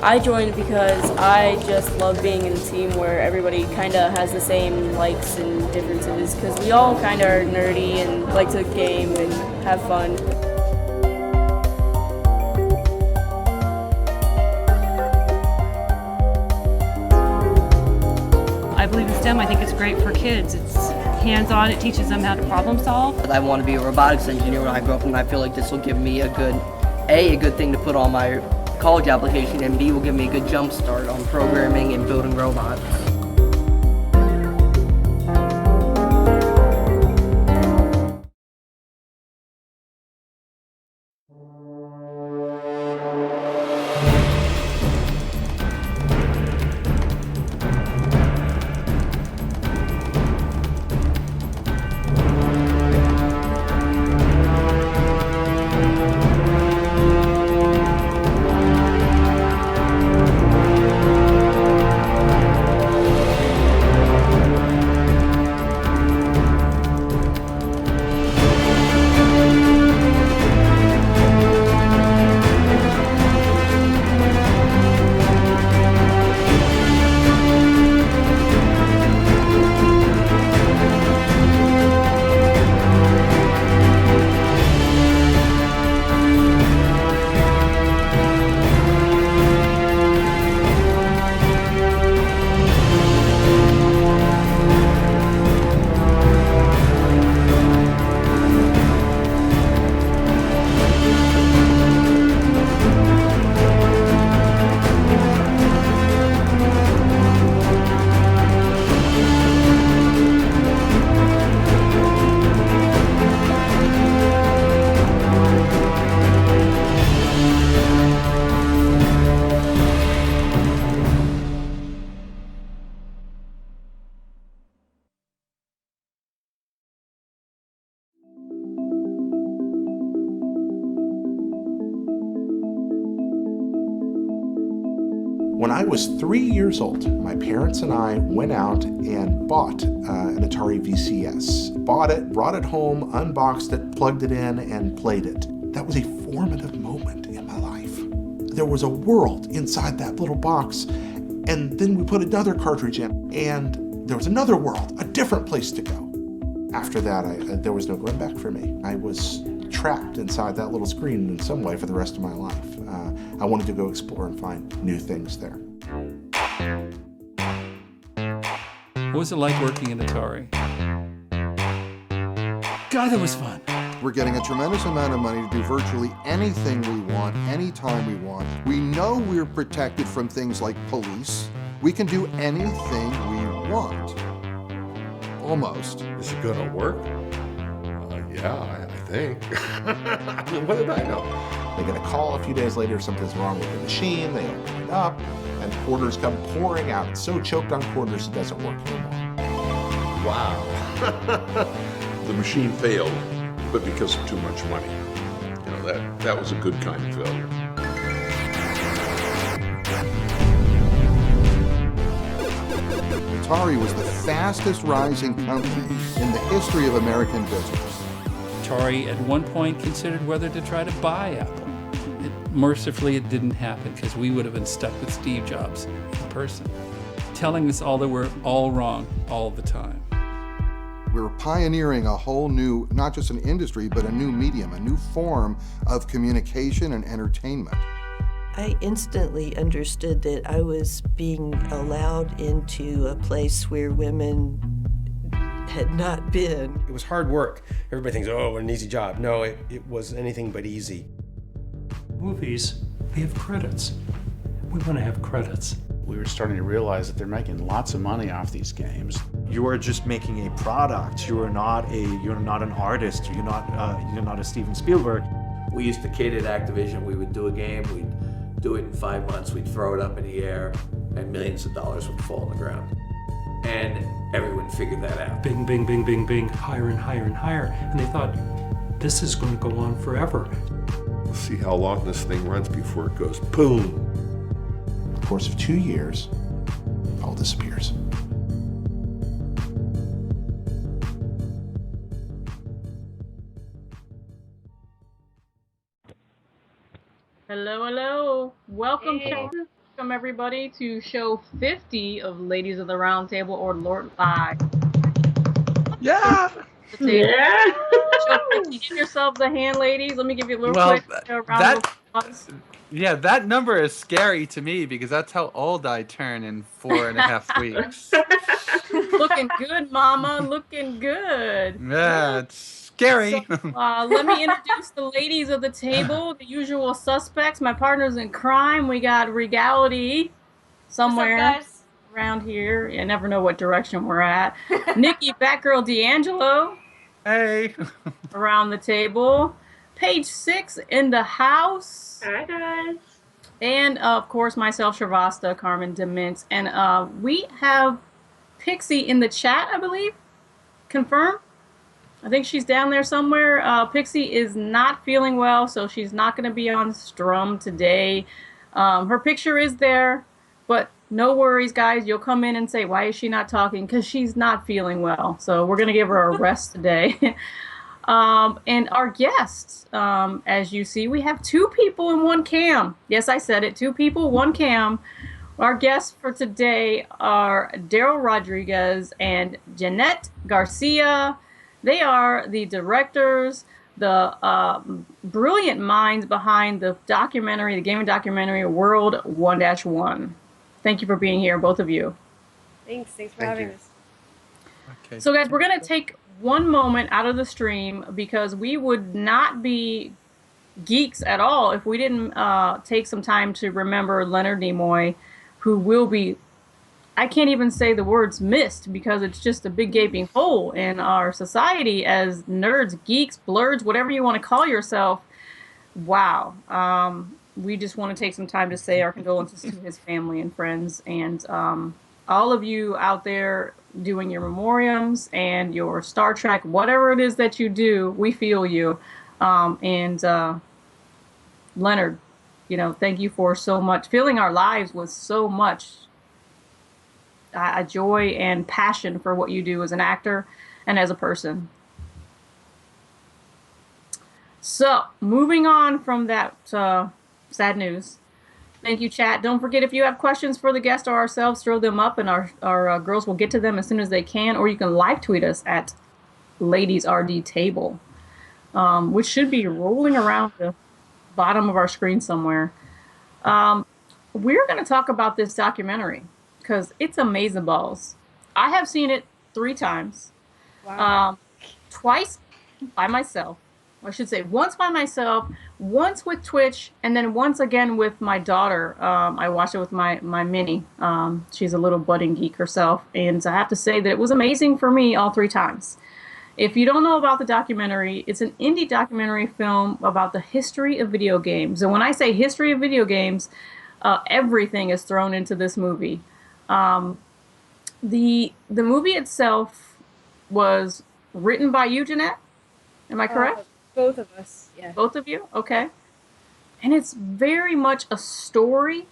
I joined because I just love being in a team where everybody kind of has the same likes and differences, because we all kind of are nerdy and like to game and have fun. I believe in STEM. I think it's great for kids. It's hands-on. It teaches them how to problem solve. I want to be a robotics engineer when I grow up, and I feel like this will give me a good thing to put on my college application, and B, will give me a good jump start on programming and building robots. When I was 3 years old, my parents and I went out and bought an Atari VCS. Bought it, brought it home, unboxed it, plugged it in, and played it. That was a formative moment in my life. There was a world inside that little box, and then we put another cartridge in, and there was another world, a different place to go. After that, there was no going back for me. I was trapped inside that little screen in some way for the rest of my life. I wanted to go explore and find new things there. What was it like working in Atari? God, that was fun. We're getting a tremendous amount of money to do virtually anything we want, anytime we want. We know we're protected from things like police. We can do anything we want. Almost. Is it gonna work? Yeah, I think. I mean, what did I know? They get a call a few days later, something's wrong with the machine, they open it up, and quarters come pouring out. It's so choked on quarters it doesn't work anymore. Wow. The machine failed, but because of too much money. You know, that was a good kind of failure. Atari was the fastest rising company in the history of American business. Atari at one point considered whether to try to buy Apple. Mercifully, it didn't happen because we would have been stuck with Steve Jobs in person, telling us all that we're all wrong all the time. We were pioneering a whole new, not just an industry, but a new medium, a new form of communication and entertainment. I instantly understood that I was being allowed into a place where women had not been. It was hard work. Everybody thinks, oh, an easy job. No, it was anything but easy. Movies, they have credits. We want to have credits. We were starting to realize that they're making lots of money off these games. You are just making a product. You're not an artist. You're not a Steven Spielberg. We used to kid at Activision. We would do a game. We'd do it in 5 months. We'd throw it up in the air, and millions of dollars would fall on the ground. And everyone figured that out. Bing, bing, bing, bing, bing, higher and higher and higher. And they thought, this is going to go on forever. We'll see how long this thing runs before it goes boom. In the course of 2 years, it all disappears. Hello, hello. Welcome Hello. to welcome everybody to show 50 of Ladies of the Round Table, or LORT Live. Yeah! Yeah! Show 50, give yourselves a hand, ladies. Let me give you a little quick round of applause. Yeah, that number is scary to me because that's how old I turn in 4.5 weeks. Looking good, mama. Looking good. Yeah, it's scary. So, let me introduce the ladies of the table, the usual suspects, my partners in crime. We got Regality somewhere guys? around here. You never know what direction we're at. Nikki, Batgirl D'Angelo. Hey. Around the table. Page 6 in the house. Hi, guys. And, of course, myself, Shavasta, Carmen DeMint. And we have Pixie in the chat, I believe. Confirm? I think she's down there somewhere. Pixie is not feeling well, so she's not going to be on Strum today. Her picture is there, but no worries, guys. You'll come in and say, why is she not talking? Because she's not feeling well. So we're going to give her a rest today. And our guests, as you see, we have 2 people in 1 cam. Yes, I said it. 2 people, 1 cam. Our guests for today are Daryl Rodriguez and Jeanette Garcia. They are the directors, the brilliant minds behind the documentary, the gaming documentary World 1-1. Thank you for being here, both of you. Thanks for having us. Okay. So, guys, we're going to take one moment out of the stream because we would not be geeks at all if we didn't take some time to remember Leonard Nimoy, who will be, I can't even say the words missed because it's just a big gaping hole in our society as nerds, geeks, blurs, whatever you want to call yourself. Wow. We just want to take some time to say our condolences to his family and friends, and all of you out there doing your memoriams and your Star Trek, whatever it is that you do, we feel you. Leonard, thank you for so much, filling our lives with so much joy and passion for what you do as an actor and as a person. So, moving on from that sad news. Thank you, chat. Don't forget, if you have questions for the guest or ourselves, throw them up, and our girls will get to them as soon as they can, or you can live tweet us at LadiesRDTable, which should be rolling around the bottom of our screen somewhere. We're going to talk about this documentary because it's amazing balls. I have seen it 3 times. Wow. Twice by myself. I should say once by myself, once with Twitch, and then once again with my daughter. I watched it with my mini. She's a little budding geek herself, and I have to say that it was amazing for me all 3 times. If you don't know about the documentary, it's an indie documentary film about the history of video games. And when I say history of video games, everything is thrown into this movie. The movie itself was written by you, Jeanette? Am I correct? Both of us, yeah. Both of you? Okay. And it's very much a story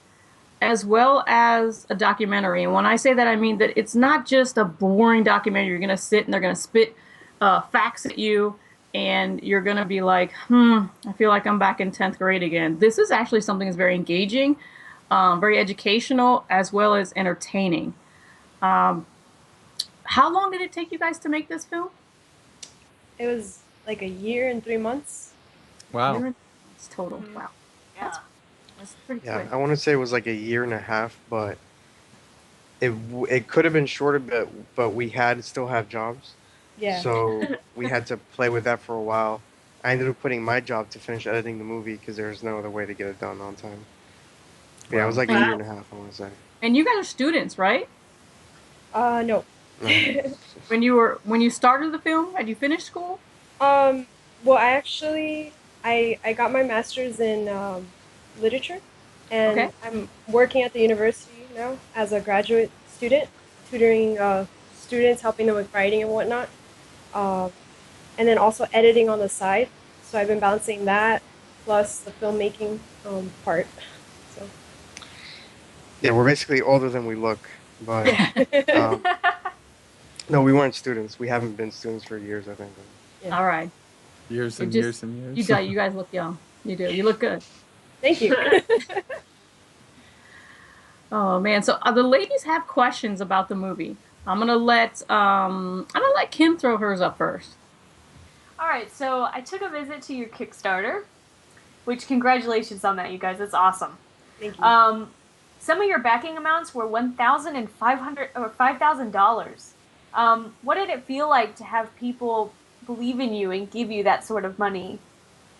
as well as a documentary. And when I say that, I mean that it's not just a boring documentary. You're going to sit and they're going to spit facts at you, and you're going to be like, I feel like I'm back in 10th grade again. This is actually something that's very engaging, very educational, as well as entertaining. How long did it take you guys to make this film? It was like 1 year and 3 months. Wow. It's total. Wow. Yeah. That's pretty Yeah, quick. I want to say it was like 1.5 years, but it could have been shorter, but we still have jobs. Yeah. So we had to play with that for a while. I ended up quitting my job to finish editing the movie because there was no other way to get it done on time. But yeah, it was like 1.5 years, I want to say. And you guys are students, right? No. When you started the film, had you finished school? Well, I got my master's in literature, and Okay. I'm working at the university now as a graduate student, tutoring students, helping them with writing and whatnot, and then also editing on the side. So I've been balancing that plus the filmmaking part. So. Yeah, we're basically older than we look, but no, we weren't students. We haven't been students for years, I think. All right. Years It and just- years and years. You guys look young. You do. You look good. Thank you. Oh man, so the ladies have questions about the movie. I'm gonna let Kim throw hers up first. All right, so I took a visit to your Kickstarter, which congratulations on that, you guys. That's awesome. Thank you. Some of your backing amounts were $1,500 or $5,000. What did it feel like to have people believe in you and give you that sort of money?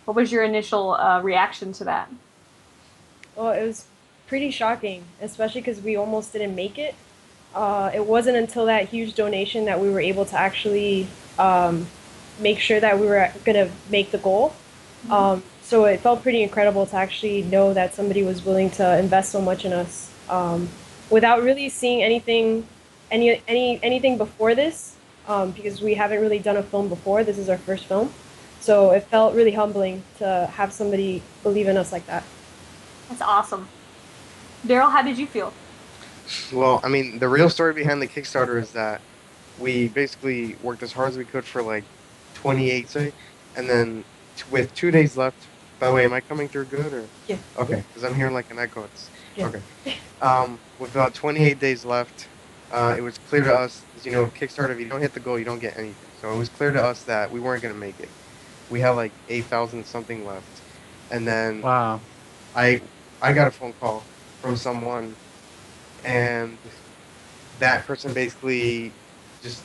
What was your initial reaction to that? Well, it was pretty shocking, especially because we almost didn't make it. It wasn't until that huge donation that we were able to actually make sure that we were going to make the goal. So it felt pretty incredible to actually know that somebody was willing to invest so much in us without really seeing anything before this, because we haven't really done a film before. This is our first film. So it felt really humbling to have somebody believe in us like that. That's awesome. Daryl, how did you feel? Well, I mean, the real story behind the Kickstarter is that we basically worked as hard as we could for like 28, say, and then with 2 days left. By the way, am I coming through good or? Yeah. Okay, because I'm hearing like an echo. It's Yeah. okay. With about 28 days left, it was clear to us, Kickstarter, if you don't hit the goal, you don't get anything. So it was clear to us that we weren't going to make it. We had like 8,000 something left, and then Wow. I got a phone call from someone, and that person basically just,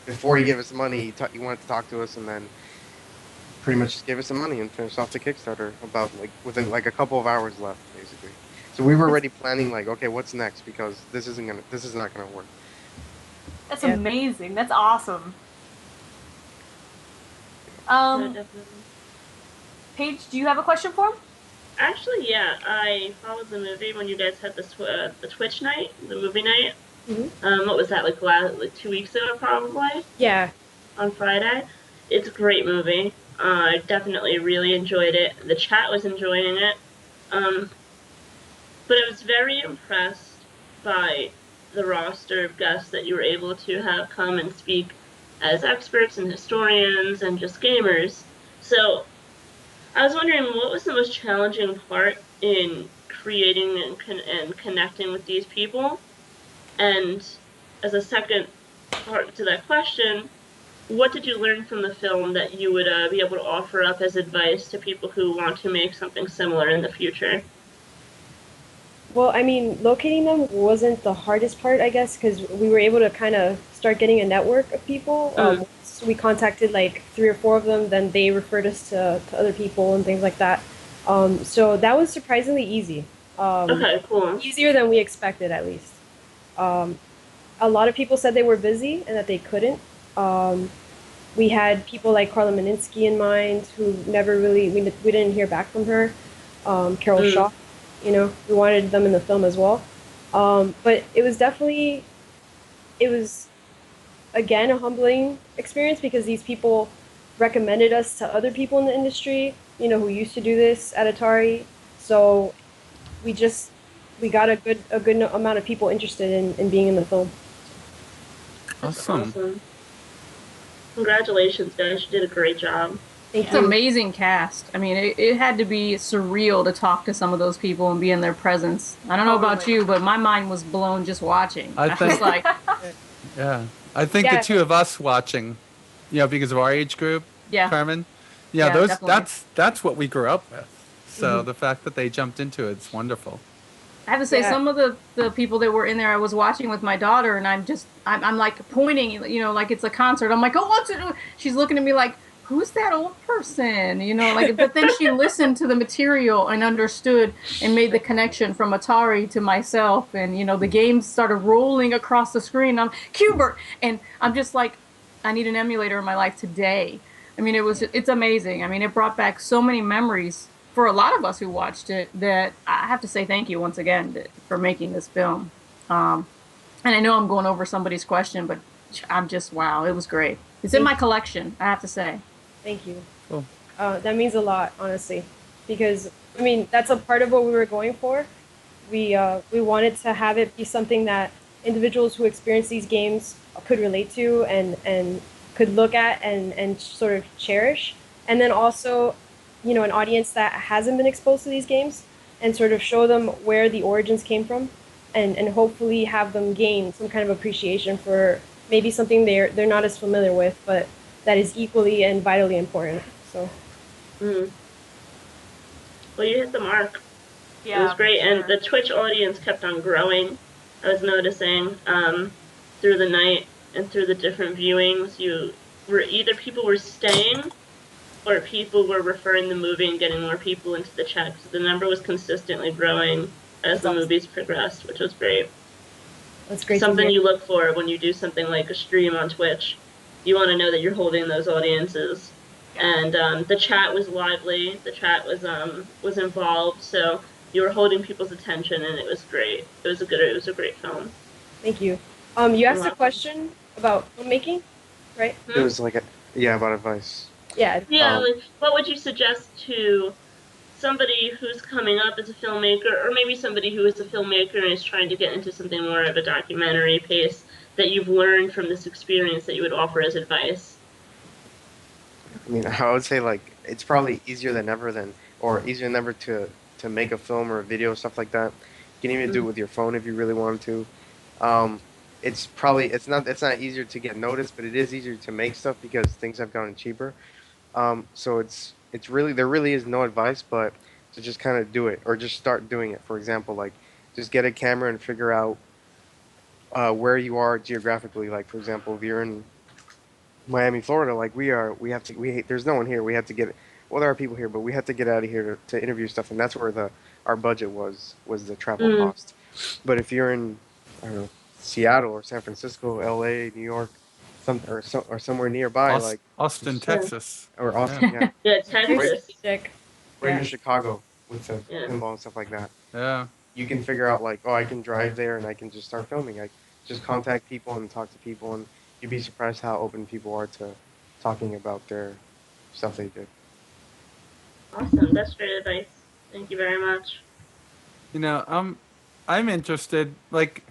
before he gave us the money, he wanted to talk to us, and then pretty much just gave us the money and finished off the Kickstarter about within like a couple of hours left, basically. So we were already planning like, okay, what's next? Because this is not gonna work. That's amazing. That's awesome. Paige, do you have a question for him? Actually, yeah. I followed the movie when you guys had the Twitch night, the movie night. What was that, like 2 weeks ago, probably? Yeah. On Friday. It's a great movie. I definitely really enjoyed it. The chat was enjoying it. But I was very impressed by the roster of guests that you were able to have come and speak as experts and historians and just gamers. So I was wondering, what was the most challenging part in creating and connecting with these people? And as a second part to that question, what did you learn from the film that you would be able to offer up as advice to people who want to make something similar in the future? Well, I mean, locating them wasn't the hardest part, I guess, because we were able to kind of start getting a network of people. So we contacted like 3 or 4 of them, then they referred us to other people and things like that. So that was surprisingly easy. Okay, cool. Easier than we expected, at least. A lot of people said they were busy and that they couldn't. We had people like Carla Meninsky in mind, who never really, we didn't hear back from her. Carol Shaw, we wanted them in the film as well. But it was definitely, again, a humbling experience because these people recommended us to other people in the industry, who used to do this at Atari. So we got a good amount of people interested in being in the film. Awesome. Congratulations, guys. You did a great job. It's an amazing cast. I mean, it had to be surreal to talk to some of those people and be in their presence. I don't know about you, but my mind was blown just watching. I think- was like, Yeah. I think the two of us watching, because of our age group, Yeah. Carmen, Yeah, those definitely. that's what we grew up with. So Mhm. the fact that they jumped into it's wonderful. I have to say, some of the people that were in there, I was watching with my daughter, and I'm like pointing, like it's a concert. I'm like, oh, what's it? She's looking at me like, who's that old person? But then she listened to the material and understood and made the connection from Atari to myself, and the games started rolling across the screen. I'm Cubert, and I'm just like, I need an emulator in my life today. I mean, it's amazing. I mean, it brought back so many memories for a lot of us who watched it, that I have to say thank you once again for making this film. And I know I'm going over somebody's question, but I'm just, wow, it was great. It's in my collection, I have to say. Thank you. Cool. That means a lot, honestly, because I mean that's a part of what we were going for. We wanted to have it be something that individuals who experience these games could relate to and could look at and sort of cherish, and then also, an audience that hasn't been exposed to these games and sort of show them where the origins came from. and hopefully have them gain some kind of appreciation for maybe something they're not as familiar with, but that is equally and vitally important. So. Mm. Well, you hit the mark. Yeah, it was great, sure. and the Twitch audience kept on growing. I was noticing through the night and through the different viewings, either people were staying or people were referring the movie and getting more people into the chat. So the number was consistently growing as the movies progressed, which was great. That's great. Something you look for when you do something like a stream on Twitch. You want to know that you're holding those audiences. And the chat was lively. The chat was involved. So you were holding people's attention, and it was great. It was a great film. Thank you. You asked a question about filmmaking, right? It was like about advice. Yeah. Yeah. Like, what would you suggest to somebody who's coming up as a filmmaker, or maybe somebody who is a filmmaker and is trying to get into something more of a documentary pace, that you've learned from this experience that you would offer as advice? I mean, I would say like it's probably easier than ever to make a film or a video, stuff like that. You can even do it with your phone if you really wanted to. It's not easier to get noticed, but it is easier to make stuff because things have gotten cheaper. So it's really, there really is no advice, but to just kind of do it or just start doing it. For example, like just get a camera and figure out where you are geographically. Like for example, if you're in Miami, Florida, like there's no one here. We have to get, well, there are people here, but we have to get out of here to interview stuff, and that's where our budget was the travel cost. But if you're in, I don't know, Seattle or San Francisco, LA, New York, or somewhere nearby, like Austin, Texas, or Austin, yeah, yeah, Texas, right in Chicago with the pinball and stuff like that. Yeah, you can figure out like, oh, I can drive there and I can just start filming. I just contact people and talk to people, and you'd be surprised how open people are to talking about their stuff they did. Awesome, that's great advice. Thank you very much. You know, I'm interested. Like,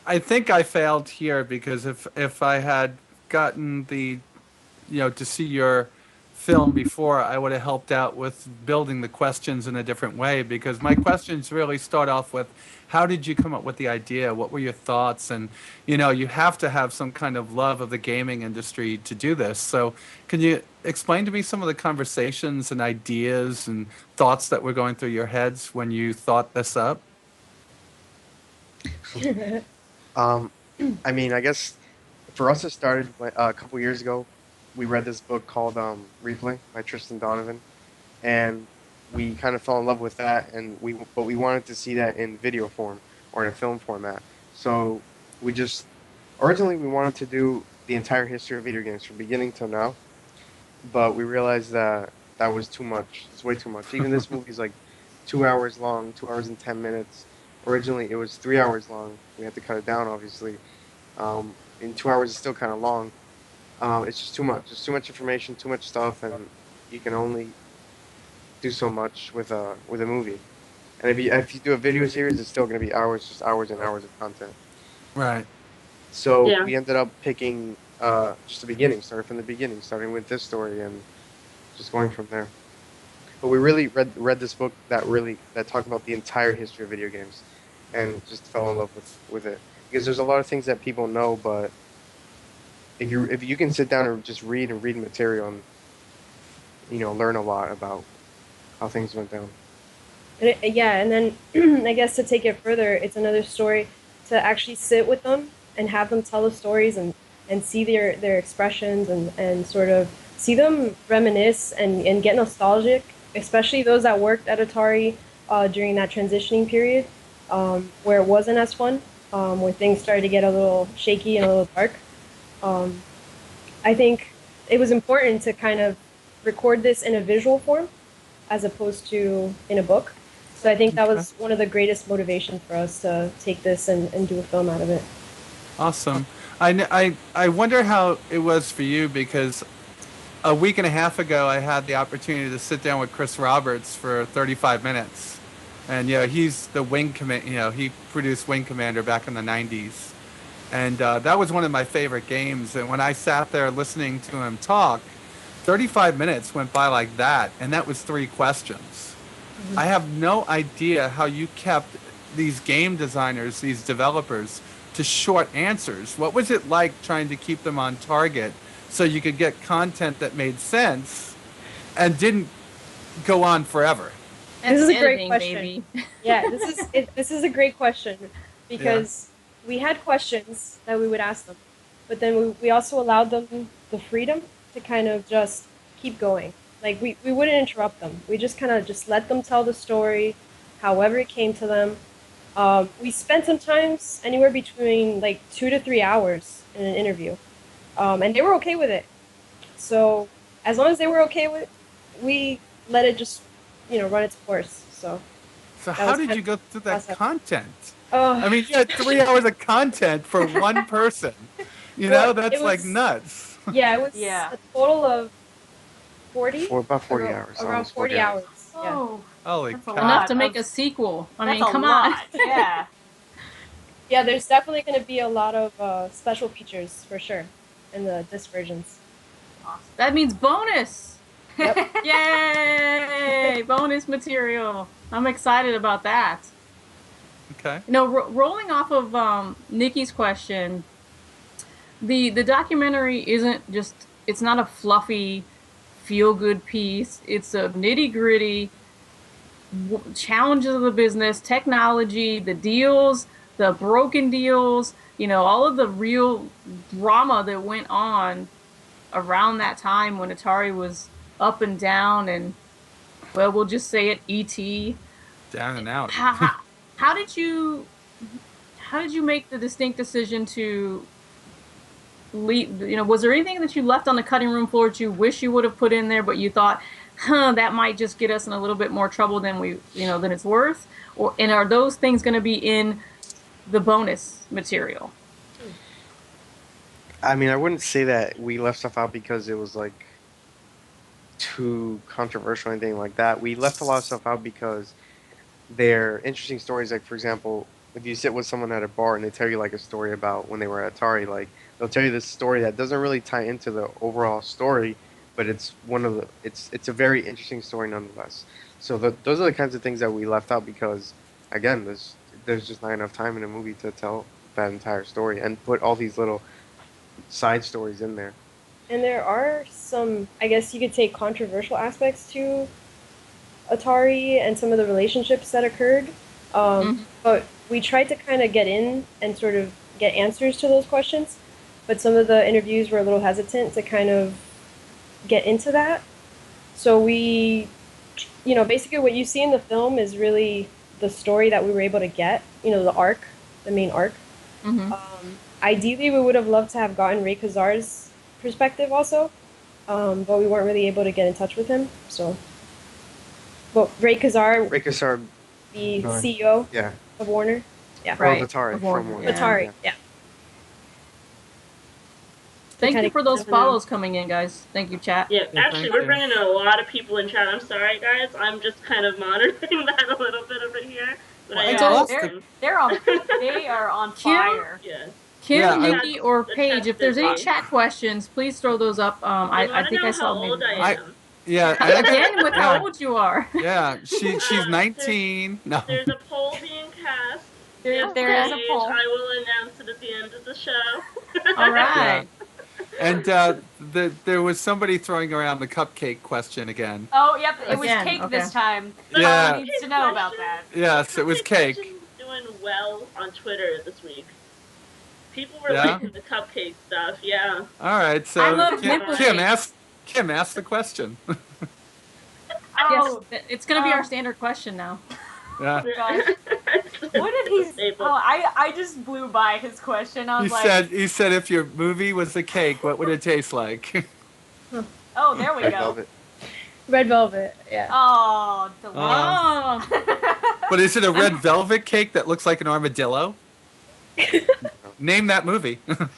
I think I failed here because if I had gotten to see your film before, I would have helped out with building the questions in a different way, because my questions really start off with, how did you come up with the idea? What were your thoughts? And, you have to have some kind of love of the gaming industry to do this. So can you explain to me some of the conversations and ideas and thoughts that were going through your heads when you thought this up? I mean, I guess for us it started a couple years ago. We read this book called Replay by Tristan Donovan, and we kind of fell in love with that, but we wanted to see that in video form or in a film format. So originally we wanted to do the entire history of video games from beginning till now, but we realized that was too much. It's way too much. Even this movie is like 2 hours long, 2 hours and 10 minutes. Originally it was 3 hours long. We had to cut it down, obviously. In 2 hours it's still kind of long. It's just too much. There's too much information, too much stuff, and you can only do so much with a movie. And if you do a video series, it's still going to be hours, just hours and hours of content. Right. So we ended up picking just the beginning, starting with this story and just going from there. But we really read this book that talked about the entire history of video games, and just fell in love with it, because there's a lot of things that people know, but if you can sit down and just read material and learn a lot about how things went down. And then I guess to take it further, it's another story to actually sit with them and have them tell the stories and see their expressions and sort of see them reminisce and get nostalgic, especially those that worked at Atari during that transitioning period where it wasn't as fun, where things started to get a little shaky and a little dark. I think it was important to kind of record this in a visual form as opposed to in a book. So I think that was one of the greatest motivations for us to take this and do a film out of it. Awesome. I wonder how it was for you, because a week and a half ago I had the opportunity to sit down with Chris Roberts for 35 minutes. And he's the Wing Commander, he produced Wing Commander back in the 90s. And that was one of my favorite games. And when I sat there listening to him talk, 35 minutes went by like that, and that was 3 questions. I have no idea how you kept these game designers, these developers, to short answers? What was it like trying to keep them on target so you could get content that made sense and didn't go on forever? This is a great editing, question. baby. Yeah, this is a great question because we had questions that we would ask them, but then we also allowed them the freedom to kind of just keep going. Like we wouldn't interrupt them. We just kind of just let them tell the story, however it came to them. We spent sometimes anywhere between like 2 to 3 hours in an interview, and they were okay with it. So as long as they were okay with it, we let it just run its course. So how did you go through that content? Oh. I mean, you had 3 hours of content for one person. That's like nuts. Yeah, it was a total of 40. For about 40 hours. Around almost 40 hours. Oh, holy cow! Enough to make a sequel. I mean, come on. Yeah. Yeah, there's definitely going to be a lot of special features for sure in the disc versions. Awesome. That means bonus. Yep. Yay! Bonus material. I'm excited about that. Okay. Rolling off of Nikki's question, the documentary isn't just, it's not a fluffy, feel-good piece. It's a nitty-gritty challenges of the business, technology, the deals, the broken deals, all of the real drama that went on around that time when Atari was up and down and, well, we'll just say it, E.T. Down and out. How did you make the distinct decision to leave? Was there anything that you left on the cutting room floor that you wish you would have put in there, but you thought, that might just get us in a little bit more trouble than than it's worth? And are those things going to be in the bonus material? I mean, I wouldn't say that we left stuff out because it was like too controversial or anything like that. We left a lot of stuff out because they're interesting stories. Like, for example, if you sit with someone at a bar and they tell you like a story about when they were at Atari, like they'll tell you this story that doesn't really tie into the overall story, but it's it's a very interesting story nonetheless. So those are the kinds of things that we left out because, again, there's just not enough time in a movie to tell that entire story and put all these little side stories in there. And there are some, I guess you could say, controversial aspects to Atari and some of the relationships that occurred. But we tried to kind of get in and sort of get answers to those questions. But some of the interviews were a little hesitant to kind of get into that. So we, basically what you see in the film is really the story that we were able to get, the arc, the main arc. Ideally, we would have loved to have gotten Ray Kazar's perspective also, but we weren't really able to get in touch with him. So, but Ray Kazar, the CEO of Warner, right, Atari, from Warner. Atari, yeah. Thank you for those follows coming in, guys. Thank you, chat. Yeah, actually, we're bringing in a lot of people in chat. I'm sorry, guys. I'm just kind of monitoring that a little bit over here. But they are on fire. Yes. Kim, Nikki, or Paige, if there's any chat questions, please throw those up. I think I saw maybe. Again, with how old you are. Yeah, she's 19. No. There's a poll being cast. There is a poll. I will announce it at the end of the show. All right. And there was somebody throwing around the cupcake question again. Oh, yep, it was cake this time. Yeah. Someone needs to know about that. Yes, it was cake. Doing well on Twitter this week. People were liking the cupcake stuff. Yeah. All right, so I love Kim asked the question. Yes, it's going to be our standard question now. Yeah. What did he say? Oh, I just blew by his question. I was He said if your movie was a cake, what would it taste like? Oh, there we go. Red velvet, yeah. Oh, delicious. But is it a red velvet cake that looks like an armadillo? Name that movie. All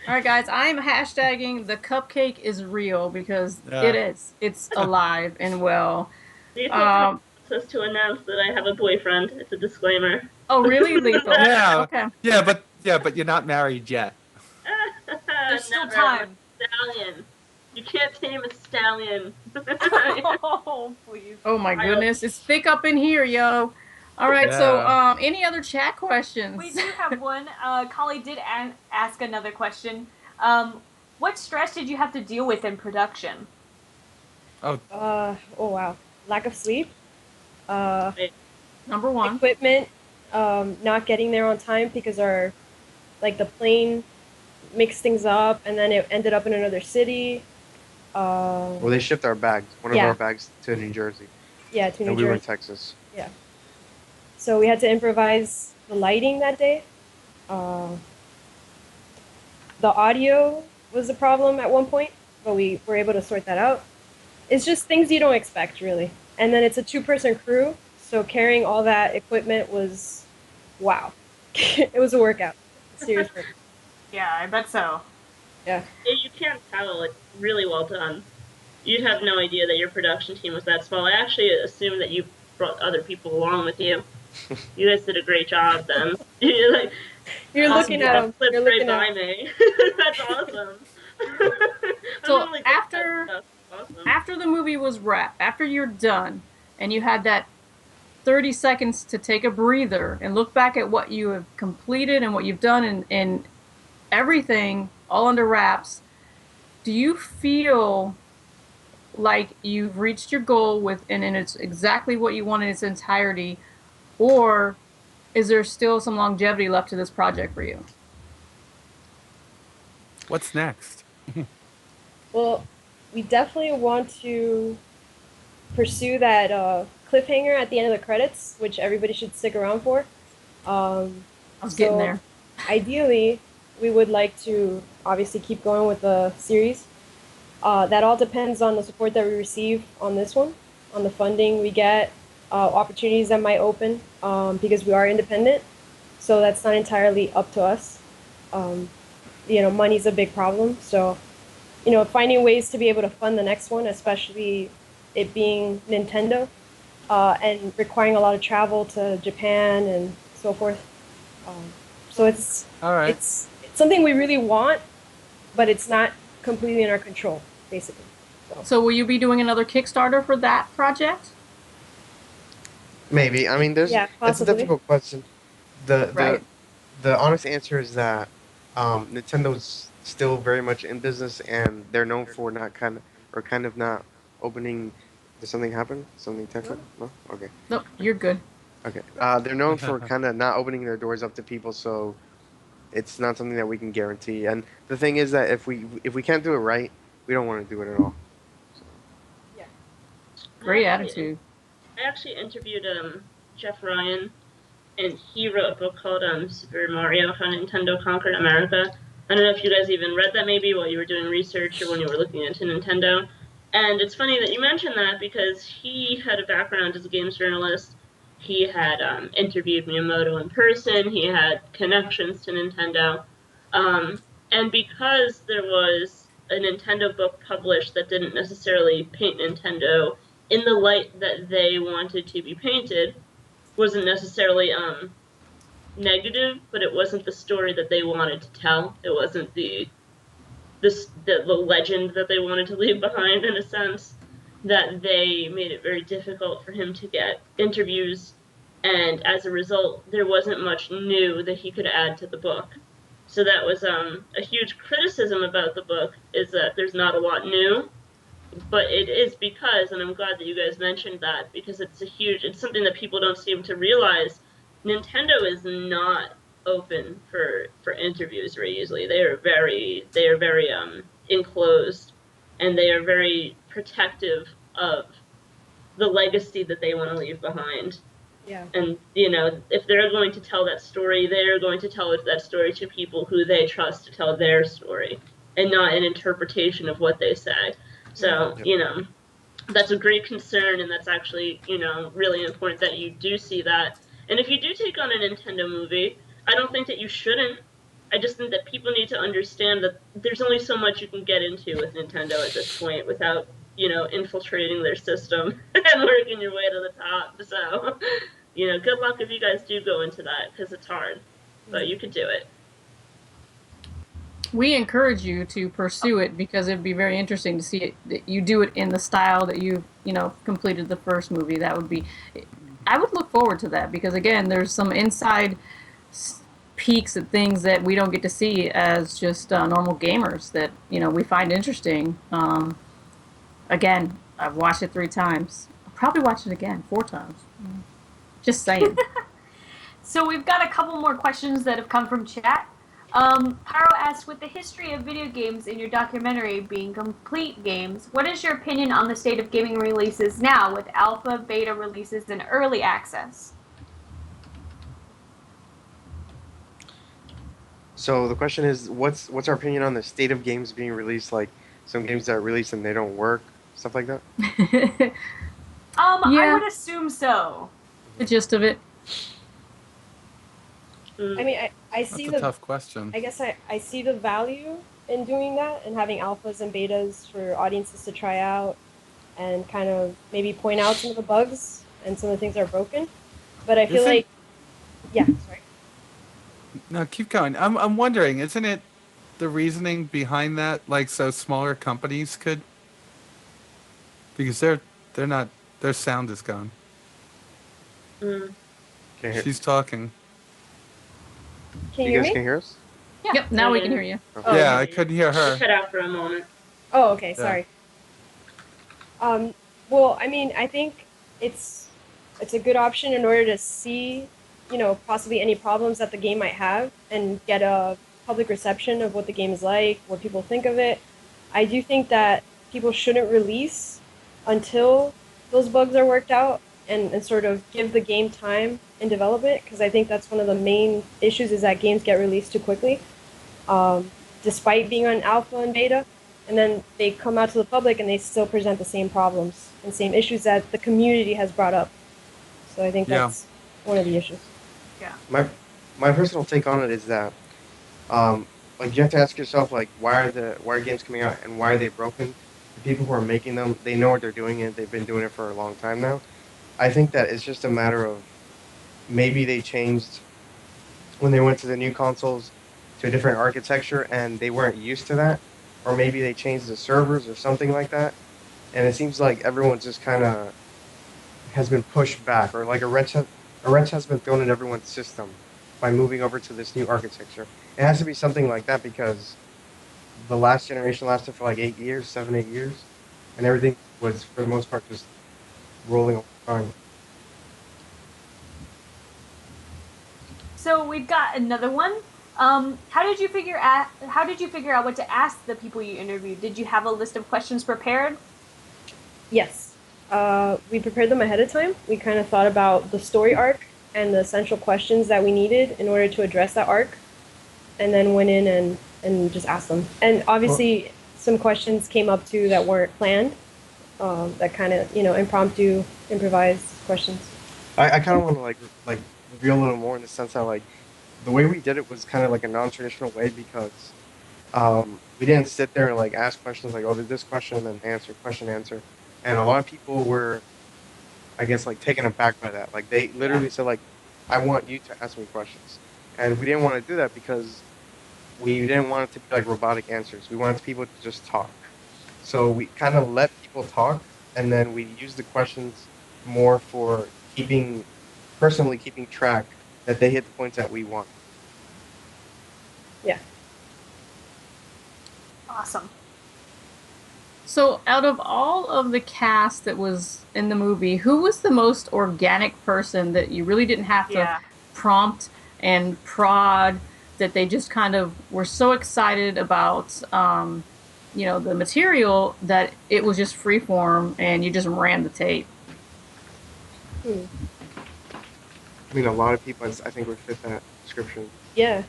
right, guys, I'm hashtagging the cupcake is real because it is. It's alive and well. Just to announce that I have a boyfriend. It's a disclaimer. Oh, really, Lethal? Yeah. Okay. Yeah, but you're not married yet. There's still time. Stallion. You can't tame a stallion. Oh, please. Oh my goodness, it's thick up in here, yo. All right, so Yeah. any other chat questions? We do have one. Kali did ask another question. What stress did you have to deal with in production? Oh. Oh wow. Lack of sleep. Number one. Equipment. Not getting there on time because the plane mixed things up and then it ended up in another city. Well, they shipped our bags. One of Yeah. our bags to New Jersey. Yeah, to New And we were in Jersey. Texas. Yeah. So we had to improvise the lighting that day. The audio was a problem at one point, but we were able to sort that out. It's just things you don't expect, really. And then it's a 2-person crew, so carrying all that equipment was, wow. It was a workout. Seriously. Yeah, I bet so. Yeah. You can't tell. It's really well done. You'd have no idea that your production team was that small. I actually assumed that you brought other people along with you. You guys did a great job then. You're looking at them. Flipped You're right looking by at me. That's awesome. So after the movie was wrapped, after you're done, and you had that 30 seconds to take a breather and look back at what you have completed and what you've done and everything all under wraps, do you feel like you've reached your goal and it's exactly what you want in its entirety, or is there still some longevity left to this project for you? What's next? Well, we definitely want to pursue that cliffhanger at the end of the credits, which everybody should stick around for. I was getting there. Ideally, we would like to obviously keep going with the series. That all depends on the support that we receive on this one, on the funding we get, opportunities that might open, because we are independent. So that's not entirely up to us. Money's a big problem. So, finding ways to be able to fund the next one, especially it being Nintendo, and requiring a lot of travel to Japan and so forth. So it's all right. It's something we really want, but it's not completely in our control, basically. So will you be doing another Kickstarter for that project? Maybe. I mean, it's a possibly. difficult question. The honest answer is that Nintendo's still very much in business, and they're known for kind of not opening. Did something happen? Something technical? No? Okay. Nope, you're good. Okay. They're known for kind of not opening their doors up to people, so it's not something that we can guarantee. And the thing is that if we can't do it right, we don't want to do it at all. So. Yeah. Great attitude. I actually interviewed Jeff Ryan, and he wrote a book called Super Mario: How Nintendo Conquered America. I don't know if you guys even read that maybe while you were doing research or when you were looking into Nintendo. And it's funny that you mentioned that because he had a background as a games journalist. He had interviewed Miyamoto in person. He had connections to Nintendo. And because there was a Nintendo book published that didn't necessarily paint Nintendo in the light that they wanted to be painted, wasn't necessarily negative, but it wasn't the story that they wanted to tell. It wasn't the legend that they wanted to leave behind, in a sense, that they made it very difficult for him to get interviews, and as a result, there wasn't much new that he could add to the book. So that was a huge criticism about the book, is that there's not a lot new, but it is because, and I'm glad that you guys mentioned that, because it's something that people don't seem to realize. Nintendo is not open for interviews very easily. They are very enclosed, and they are very protective of the legacy that they want to leave behind. Yeah. And if they're going to tell that story, they're going to tell that story to people who they trust to tell their story, and not an interpretation of what they say. So that's a great concern, and that's actually really important that you do see that. And if you do take on a Nintendo movie, I don't think that you shouldn't. I just think that people need to understand that there's only so much you can get into with Nintendo at this point without, infiltrating their system and working your way to the top. So, good luck if you guys do go into that, because it's hard, but you could do it. We encourage you to pursue it because it'd be very interesting to see it, that you do it in the style that you completed the first movie. That would be, I would look forward to that because again, there's some inside peeks at things that we don't get to see as just normal gamers that we find interesting. Again, I've watched it 3 times. I'll probably watch it again 4 times. Just saying. So we've got a couple more questions that have come from chat. Haro asked, with the history of video games in your documentary being complete games, what is your opinion on the state of gaming releases now with alpha, beta releases, and early access? So the question is, what's our opinion on the state of games being released? Like some games that are released and they don't work, stuff like that. I would assume so. The gist of it. I mean, I see That's a tough question. I guess I see the value in doing that and having alphas and betas for audiences to try out and kind of maybe point out some of the bugs and some of the things that are broken. But I feel like, yeah, sorry. No, keep going. I'm wondering, isn't it the reasoning behind that, like so smaller companies could? Because they're not, their sound is gone. She's talking. Can you guys hear us? Yeah. Yep, now we can hear you. Oh, yeah, I couldn't hear her. Cut out for a moment. Oh, okay, sorry. Well, I mean, I think it's a good option in order to see, possibly any problems that the game might have and get a public reception of what the game is like, what people think of it. I do think that people shouldn't release until those bugs are worked out and sort of give the game time in development, because I think that's one of the main issues is that games get released too quickly, despite being on alpha and beta, and then they come out to the public and they still present the same problems and same issues that the community has brought up. So I think that's one of the issues. Yeah. My personal take on it is that, like you have to ask yourself, like, why are games coming out and why are they broken? The people who are making them, they know what they're doing and they've been doing it for a long time now. I think that it's just a matter of maybe they changed when they went to the new consoles to a different architecture and they weren't used to that, or maybe they changed the servers or something like that, and it seems like everyone just kind of has been pushed back, or like a wrench has been thrown in everyone's system by moving over to this new architecture. It has to be something like that because the last generation lasted for like 8 years, 7, 8 years, and everything was for the most part just rolling along. So we've got another one. How did you figure out what to ask the people you interviewed? Did you have a list of questions prepared? Yes. We prepared them ahead of time. We kind of thought about the story arc and the essential questions that we needed in order to address that arc, and then went in and just asked them. And obviously, some questions came up too that weren't planned, that kind of, impromptu, improvised questions. I kind of want to like reveal a little more in the sense that like the way we did it was kind of like a non-traditional way because we didn't sit there and like ask questions like, oh, there's this question and then answer, and a lot of people were, I guess, like taken aback by that. Like they literally said like, I want you to ask me questions, and we didn't want to do that because we didn't want it to be like robotic answers. We wanted people to just talk. So we kind of let people talk, and then we used the questions more for personally keeping track that they hit the points that we want. Yeah. Awesome. So out of all of the cast that was in the movie, who was the most organic person that you really didn't have to prompt and prod, that they just kind of were so excited about, the material that it was just free form and you just ran the tape? I mean, a lot of people, I think, would fit that description. Yeah.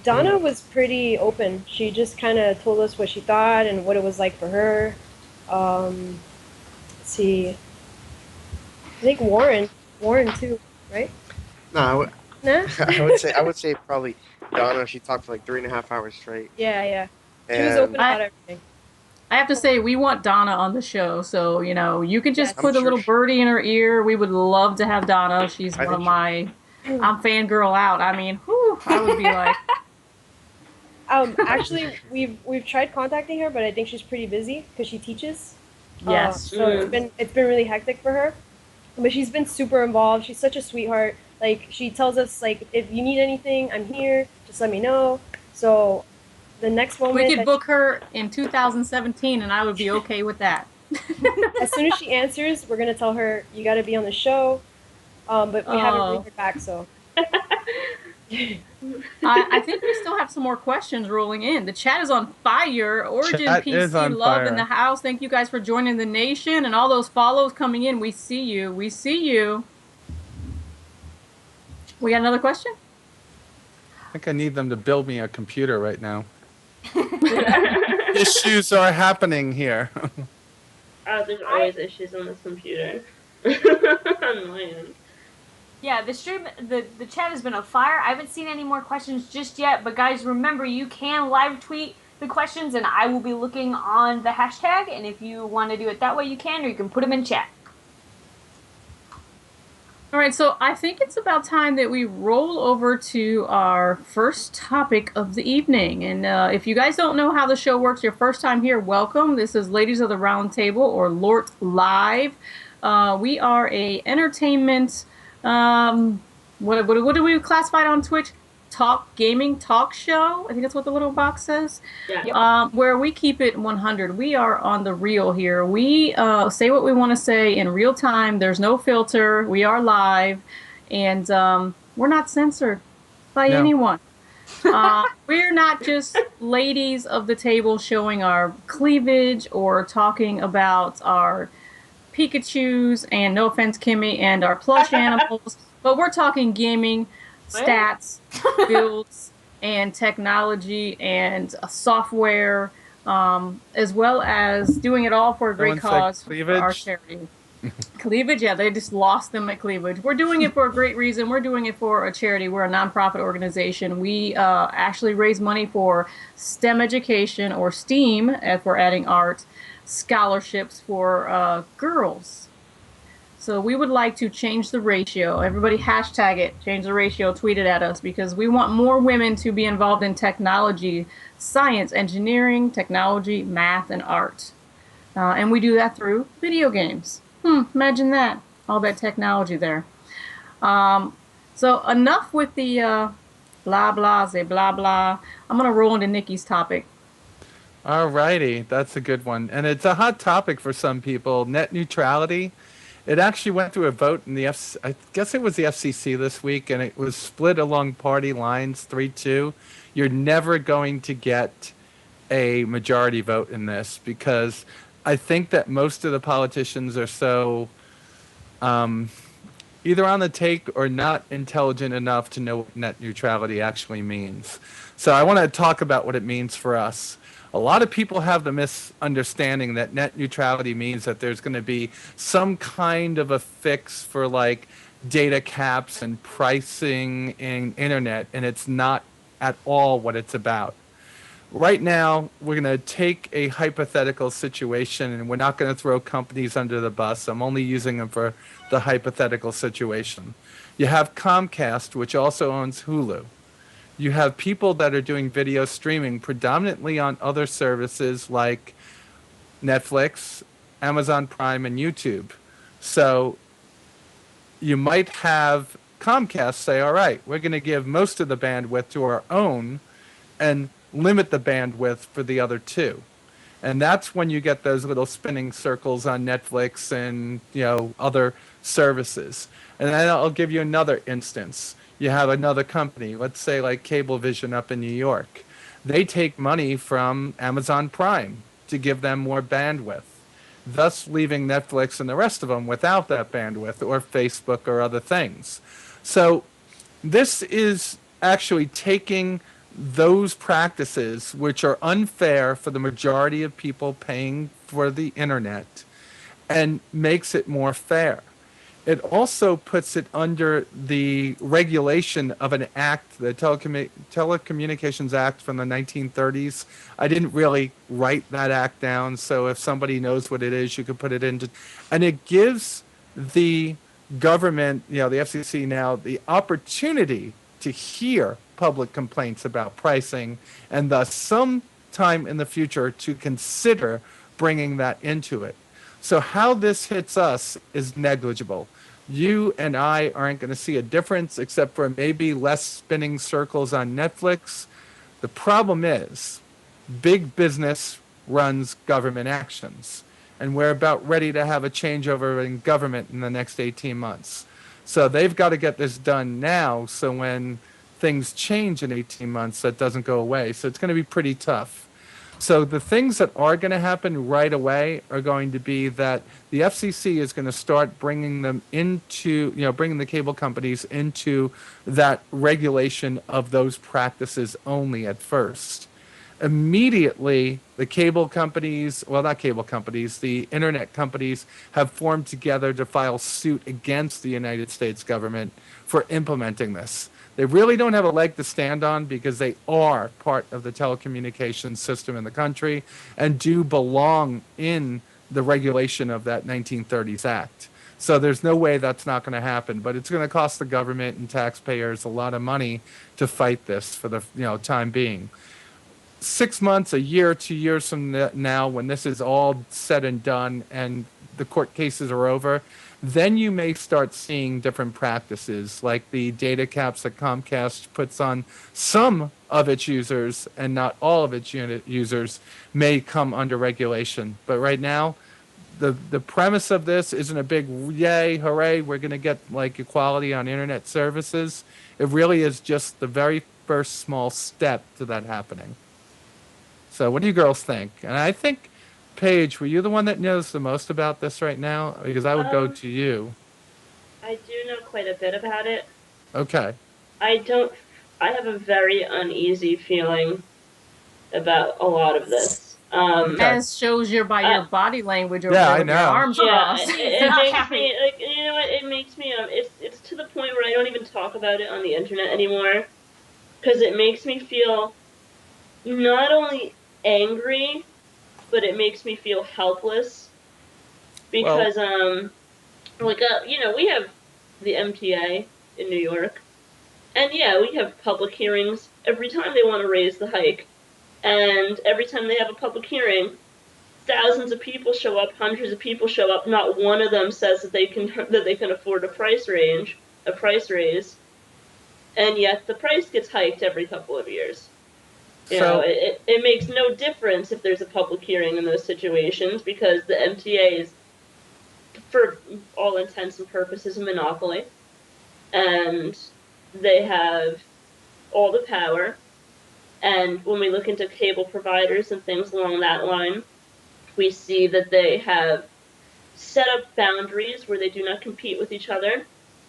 Donna was pretty open. She just kind of told us what she thought and what it was like for her. Let's see. I think Warren too, right? No, Nah? I would say probably Donna. She talked for like 3.5 hours straight. Yeah. She was open about everything. I have to say, we want Donna on the show, so, you can just put a little birdie in her ear. We would love to have Donna. She's one of my... I'm fangirl out. I mean, whew, I would be like... Actually, we've tried contacting her, but I think she's pretty busy because she teaches. Yes. So it's been really hectic for her. But she's been super involved. She's such a sweetheart. Like, she tells us, like, if you need anything, I'm here. Just let me know. So the next We moment could that book her in 2017, and I would be okay with that. as soon as she answers, we're gonna tell her you got to be on the show. But we haven't really Oh. heard back, so. I think we still have some more questions rolling in. The chat is on fire. Origin Chat is PC, on love in fire. the house. Thank you guys for joining the nation and all those follows coming in. We see you. We see you. We got another question? I think I need them to build me a computer right now. Issues are happening here. Oh, there's always issues on this computer. On my end. Yeah, the stream, the chat has been on fire. I haven't seen any more questions just yet, but guys, remember you can live tweet the questions, and I will be looking on the hashtag. And if you want to do it that way, you can, or you can put them in chat. All right, so I think it's about time that we roll over to our first topic of the evening. And if you guys don't know how the show works, your first time here, welcome. This is Ladies of the Round Table, or LORT Live. We are a entertainment, what do we classify it on Twitch? Gaming talk show. I think that's what the little box says. Yeah. Where we keep it 100. We are on the real here. We say what we want to say in real time. There's no filter. We are live, and we're not censored by anyone. We're not just ladies of the table showing our cleavage or talking about our Pikachus and, no offense, Kimmy, and our plush animals, but we're talking gaming, stats, builds, and technology and software, as well as doing it all for a great cause for our charity. Cleavage, yeah, they just lost them at cleavage. We're doing it for a great reason. We're doing it for a charity. We're a nonprofit organization. We actually raise money for STEM education, or STEAM, if we're adding art, scholarships for girls. So we would like to change the ratio. Everybody hashtag it, change the ratio, tweet it at us, because we want more women to be involved in technology, science, engineering, technology, math, and art. And we do that through video games. Imagine that, all that technology there. So enough with the blah, blah, say blah, blah. I'm going to roll into Nikki's topic. Alrighty, that's a good one. And it's a hot topic for some people, net neutrality. It actually went through a vote in the I guess it was the FCC this week, and it was split along party lines, 3-2. You're never going to get a majority vote in this, because I think that most of the politicians are so either on the take or not intelligent enough to know what net neutrality actually means. So I want to talk about what it means for us. A lot of people have the misunderstanding that net neutrality means that there's going to be some kind of a fix for like data caps and pricing in internet, and it's not at all what it's about. Right now, we're going to take a hypothetical situation, and we're not going to throw companies under the bus. I'm only using them for the hypothetical situation. You have Comcast, which also owns Hulu. You have people that are doing video streaming predominantly on other services like Netflix, Amazon Prime, and YouTube. So you might have Comcast say, all right, we're going to give most of the bandwidth to our own and limit the bandwidth for the other two. And that's when you get those little spinning circles on Netflix and, other services. And then I'll give you another instance. You have another company, let's say like Cablevision up in New York. They take money from Amazon Prime to give them more bandwidth, thus leaving Netflix and the rest of them without that bandwidth, or Facebook or other things. So this is actually taking those practices, which are unfair for the majority of people paying for the internet, and makes it more fair. It also puts it under the regulation of an act, the Telecommunications Act from the 1930s. I didn't really write that act down, so if somebody knows what it is, you can put it into. And it gives the government, the FCC now, the opportunity to hear public complaints about pricing, and thus sometime in the future to consider bringing that into it. So how this hits us is negligible. You and I aren't going to see a difference except for maybe less spinning circles on Netflix. The problem is big business runs government actions, and we're about ready to have a changeover in government in the next 18 months. So they've got to get this done now, so when things change in 18 months, that doesn't go away. So it's going to be pretty tough. So the things that are going to happen right away are going to be that the FCC is going to start bringing them into, bringing the cable companies into that regulation of those practices only at first. Immediately, the cable companies, well, not cable companies, the internet companies have formed together to file suit against the United States government for implementing this. They really don't have a leg to stand on because they are part of the telecommunications system in the country and do belong in the regulation of that 1930s Act. So there's no way that's not going to happen, but it's going to cost the government and taxpayers a lot of money to fight this for the time being. 6 months, a year, 2 years from now, when this is all said and done and the court cases are over, then you may start seeing different practices, like the data caps that Comcast puts on some of its users and not all of its users may come under regulation. But right now, the premise of this isn't a big yay, hooray, we're going to get like equality on internet services. It really is just the very first small step to that happening. So what do you girls think? And I think, Paige, were you the one that knows the most about this right now? Because I would go to you. I do know quite a bit about it. Okay. I have a very uneasy feeling about a lot of this. As shows by your body language over Yeah, I with your know. arms crossed. It makes me, like, you know what, it makes me, it's to the point where I don't even talk about it on the internet anymore. Because it makes me feel not only angry, but it makes me feel helpless because we have the MTA in New York, and yeah, we have public hearings every time they want to raise the hike, and every time they have a public hearing, thousands of people show up, hundreds of people show up. Not one of them says that they can afford a price raise, and yet the price gets hiked every couple of years. It makes no difference if there's a public hearing in those situations because the MTA is, for all intents and purposes, a monopoly. And they have all the power. And when we look into cable providers and things along that line, we see that they have set up boundaries where they do not compete with each other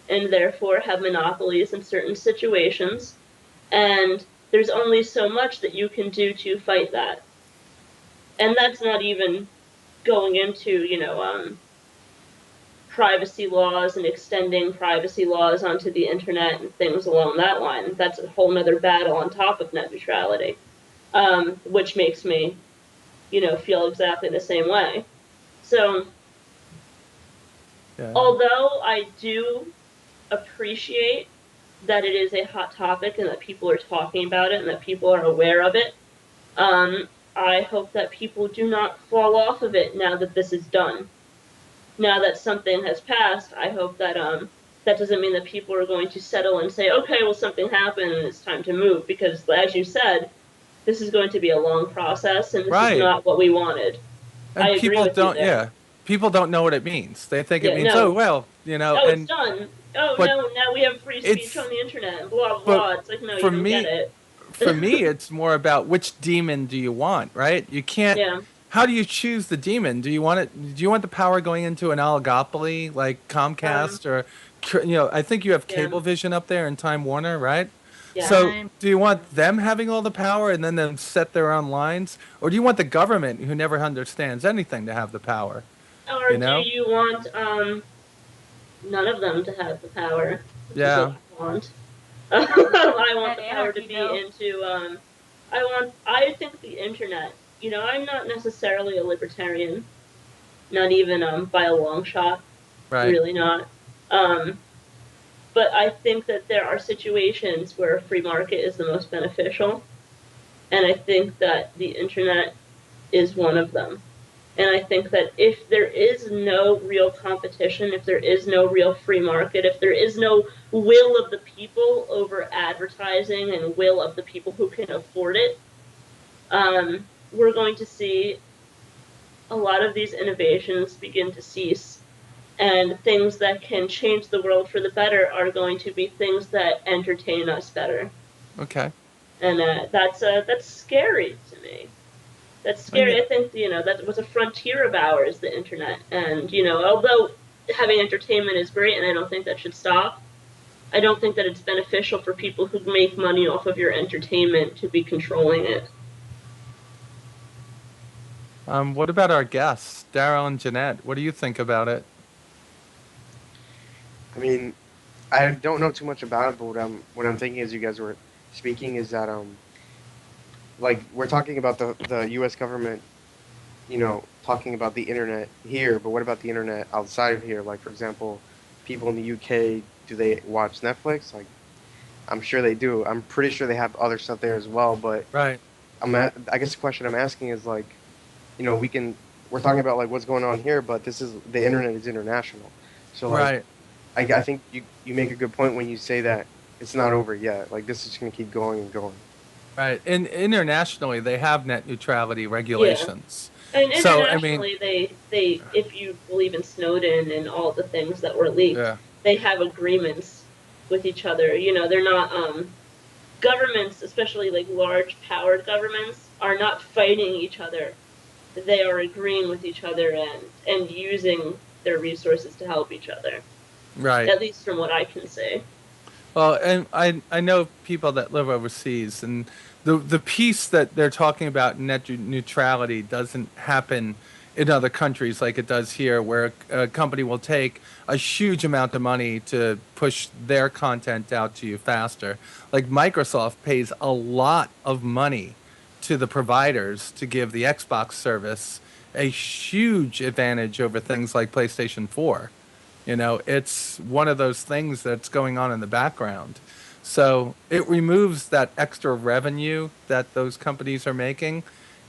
and therefore have monopolies in certain situations. And there's only so much that you can do to fight that. And that's not even going into, privacy laws and extending privacy laws onto the internet and things along that line. That's a whole nother battle on top of net neutrality, which makes me, feel exactly the same way. So, although I do appreciate that it is a hot topic and that people are talking about it and that people are aware of it, I hope that people do not fall off of it now that this is done. Now that something has passed, I hope that that doesn't mean that people are going to settle and say, okay, well, something happened and it's time to move. Because, as you said, this is going to be a long process and this is not what we wanted. And I agree with you there. People don't know what it means. They think it means, Oh, it's done. Oh, now we have free speech on the internet and blah, blah. It's like, no, you don't get it. For me, it's more about which demon do you want, right? You can't... Yeah. How do you choose the demon? Do you want it? Do you want the power going into an oligopoly like Comcast or, I think you have Cablevision up there and Time Warner, right? Yeah. So do you want them having all the power and then them set their own lines, or do you want the government who never understands anything to have the power? Or do you want none of them to have the power? Yeah. I want the power to be into. I think the internet. I'm not necessarily a libertarian, not even by a long shot, really not. But I think that there are situations where a free market is the most beneficial, and I think that the internet is one of them. And I think that if there is no real competition, if there is no real free market, if there is no will of the people over advertising and will of the people who can afford it, we're going to see a lot of these innovations begin to cease. And things that can change the world for the better are going to be things that entertain us better. Okay. And that's scary to me. That's scary. I think, that was a frontier of ours, the internet. And, although having entertainment is great and I don't think that should stop, I don't think that it's beneficial for people who make money off of your entertainment to be controlling it. What about our guests, Daryl and Jeanette? What do you think about it? I mean, I don't know too much about it, but what I'm thinking as you guys were speaking is that like we're talking about the U.S. government, talking about the internet here, but what about the internet outside of here? Like, for example, people in the UK, do they watch Netflix? Like, I'm sure they do. I'm pretty sure they have other stuff there as well. But right, I guess the question I'm asking is like, we're talking about like what's going on here, but the internet is international. So like, right. I think you make a good point when you say that it's not over yet. Like, this is going to keep going and going. Right. And internationally, they have net neutrality regulations. Yeah. And internationally, they if you believe in Snowden and all the things that were leaked, they have agreements with each other. They're not governments, especially like large powered governments, are not fighting each other. They are agreeing with each other and using their resources to help each other. Right. At least from what I can say. Well, and I know people that live overseas, and the piece that they're talking about, net neutrality, doesn't happen in other countries like it does here, where a company will take a huge amount of money to push their content out to you faster. Like Microsoft pays a lot of money to the providers to give the Xbox service a huge advantage over things like PlayStation 4. It's one of those things that's going on in the background. So it removes that extra revenue that those companies are making.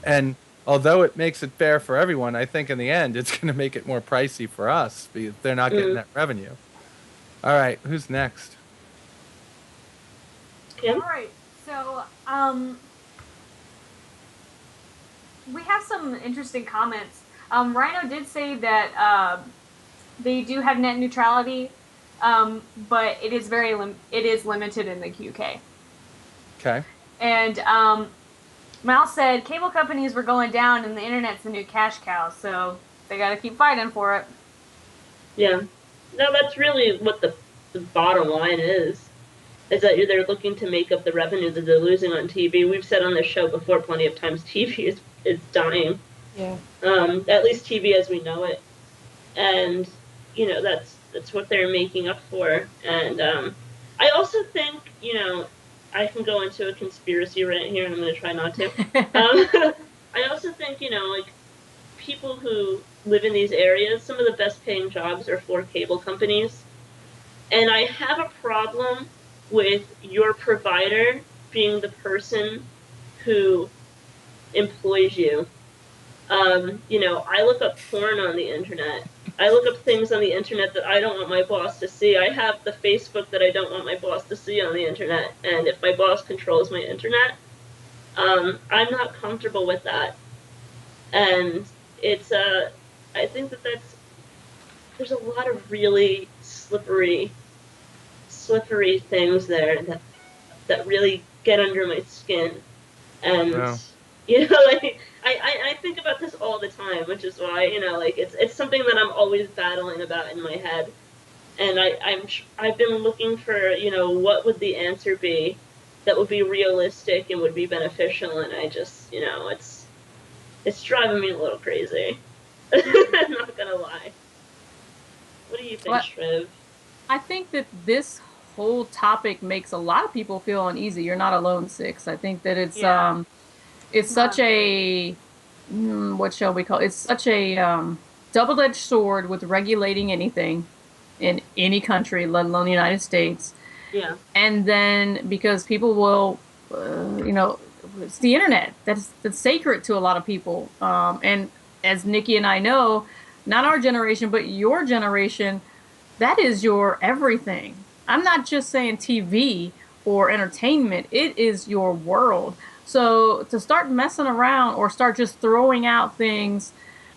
And although it makes it fair for everyone, I think in the end it's going to make it more pricey for us because they're not getting that revenue. All right, who's next? Kim? All right, so we have some interesting comments. Rhino did say that they do have net neutrality, but it is limited in the UK. Okay. And Mal said cable companies were going down, and the internet's the new cash cow, so they got to keep fighting for it. Yeah, no, that's really what the bottom line is that they're looking to make up the revenue that they're losing on TV. We've said on this show before plenty of times, TV is dying. Yeah. At least TV as we know it, and that's what they're making up for. And I also think, I can go into a conspiracy rant here, and I'm going to try not to. I also think, like, people who live in these areas, some of the best paying jobs are for cable companies. And I have a problem with your provider being the person who employs you. I look up porn on the internet. I look up things on the internet that I don't want my boss to see. I have the Facebook that I don't want my boss to see on the internet. And if my boss controls my internet, I'm not comfortable with that. And it's, I think there's a lot of really slippery things there that really get under my skin. And, like, I think about this all the time, which is why, it's something that I'm always battling about in my head. And I've been looking for, what would the answer be that would be realistic and would be beneficial, and I just, it's driving me a little crazy. I'm not gonna lie. What do you think, Shriv? I think that this whole topic makes a lot of people feel uneasy. You're not alone, Six. I think that it's such a what shall we call it? It's such a double-edged sword with regulating anything in any country, let alone the United States. Yeah. And then because people will, it's the internet that's sacred to a lot of people. And as Nikki and I know, not our generation, but your generation, that is your everything. I'm not just saying TV or entertainment, it is your world. So to start messing around or start just throwing out things